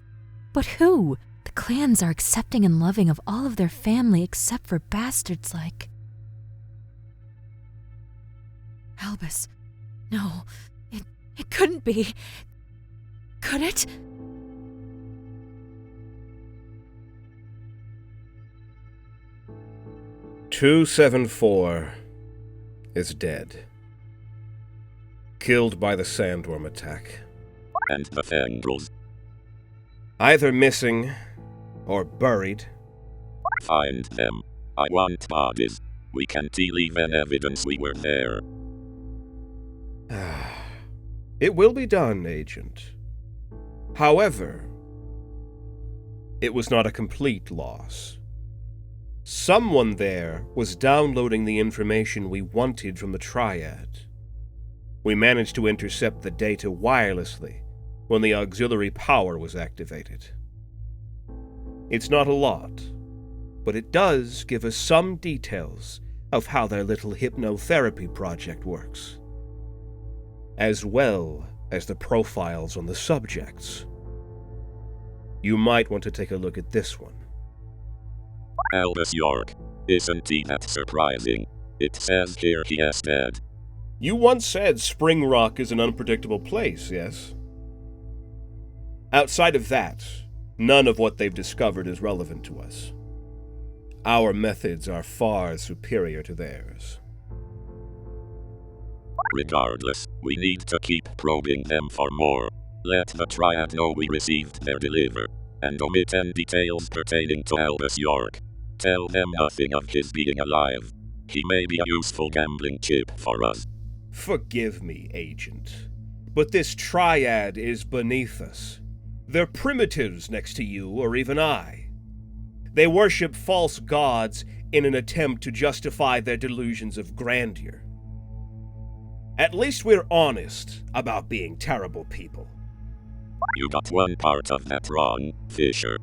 But who? The clans are accepting and loving of all of their family except for bastards like... Albus. No, it couldn't be. Could it? "274 is dead. Killed by the sandworm attack. And the Fendrils. Either missing or buried. Find them. I want bodies. We can't leave an evidence we were there. It will be done, Agent. However, it was not a complete loss. Someone there was downloading the information we wanted from the Triad. We managed to intercept the data wirelessly when the auxiliary power was activated. It's not a lot, but it does give us some details of how their little hypnotherapy project works, as well as the profiles on the subjects. You might want to take a look at this one. Albus York. Isn't he that surprising? It says here he is dead. You once said Spring Rock is an unpredictable place, yes? Outside of that, none of what they've discovered is relevant to us. Our methods are far superior to theirs. Regardless, we need to keep probing them for more. Let the Triad know we received their deliver, and omit any details pertaining to Albus York. Tell them nothing of his being alive. He may be a useful gambling chip for us. Forgive me, Agent, but this Triad is beneath us. They're primitives next to you or even I. They worship false gods in an attempt to justify their delusions of grandeur. At least we're honest about being terrible people. You got one part of that wrong, Fisher.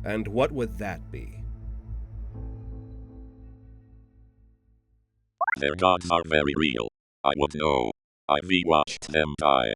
And what would that be? Their gods are very real. I would know. I've watched them die.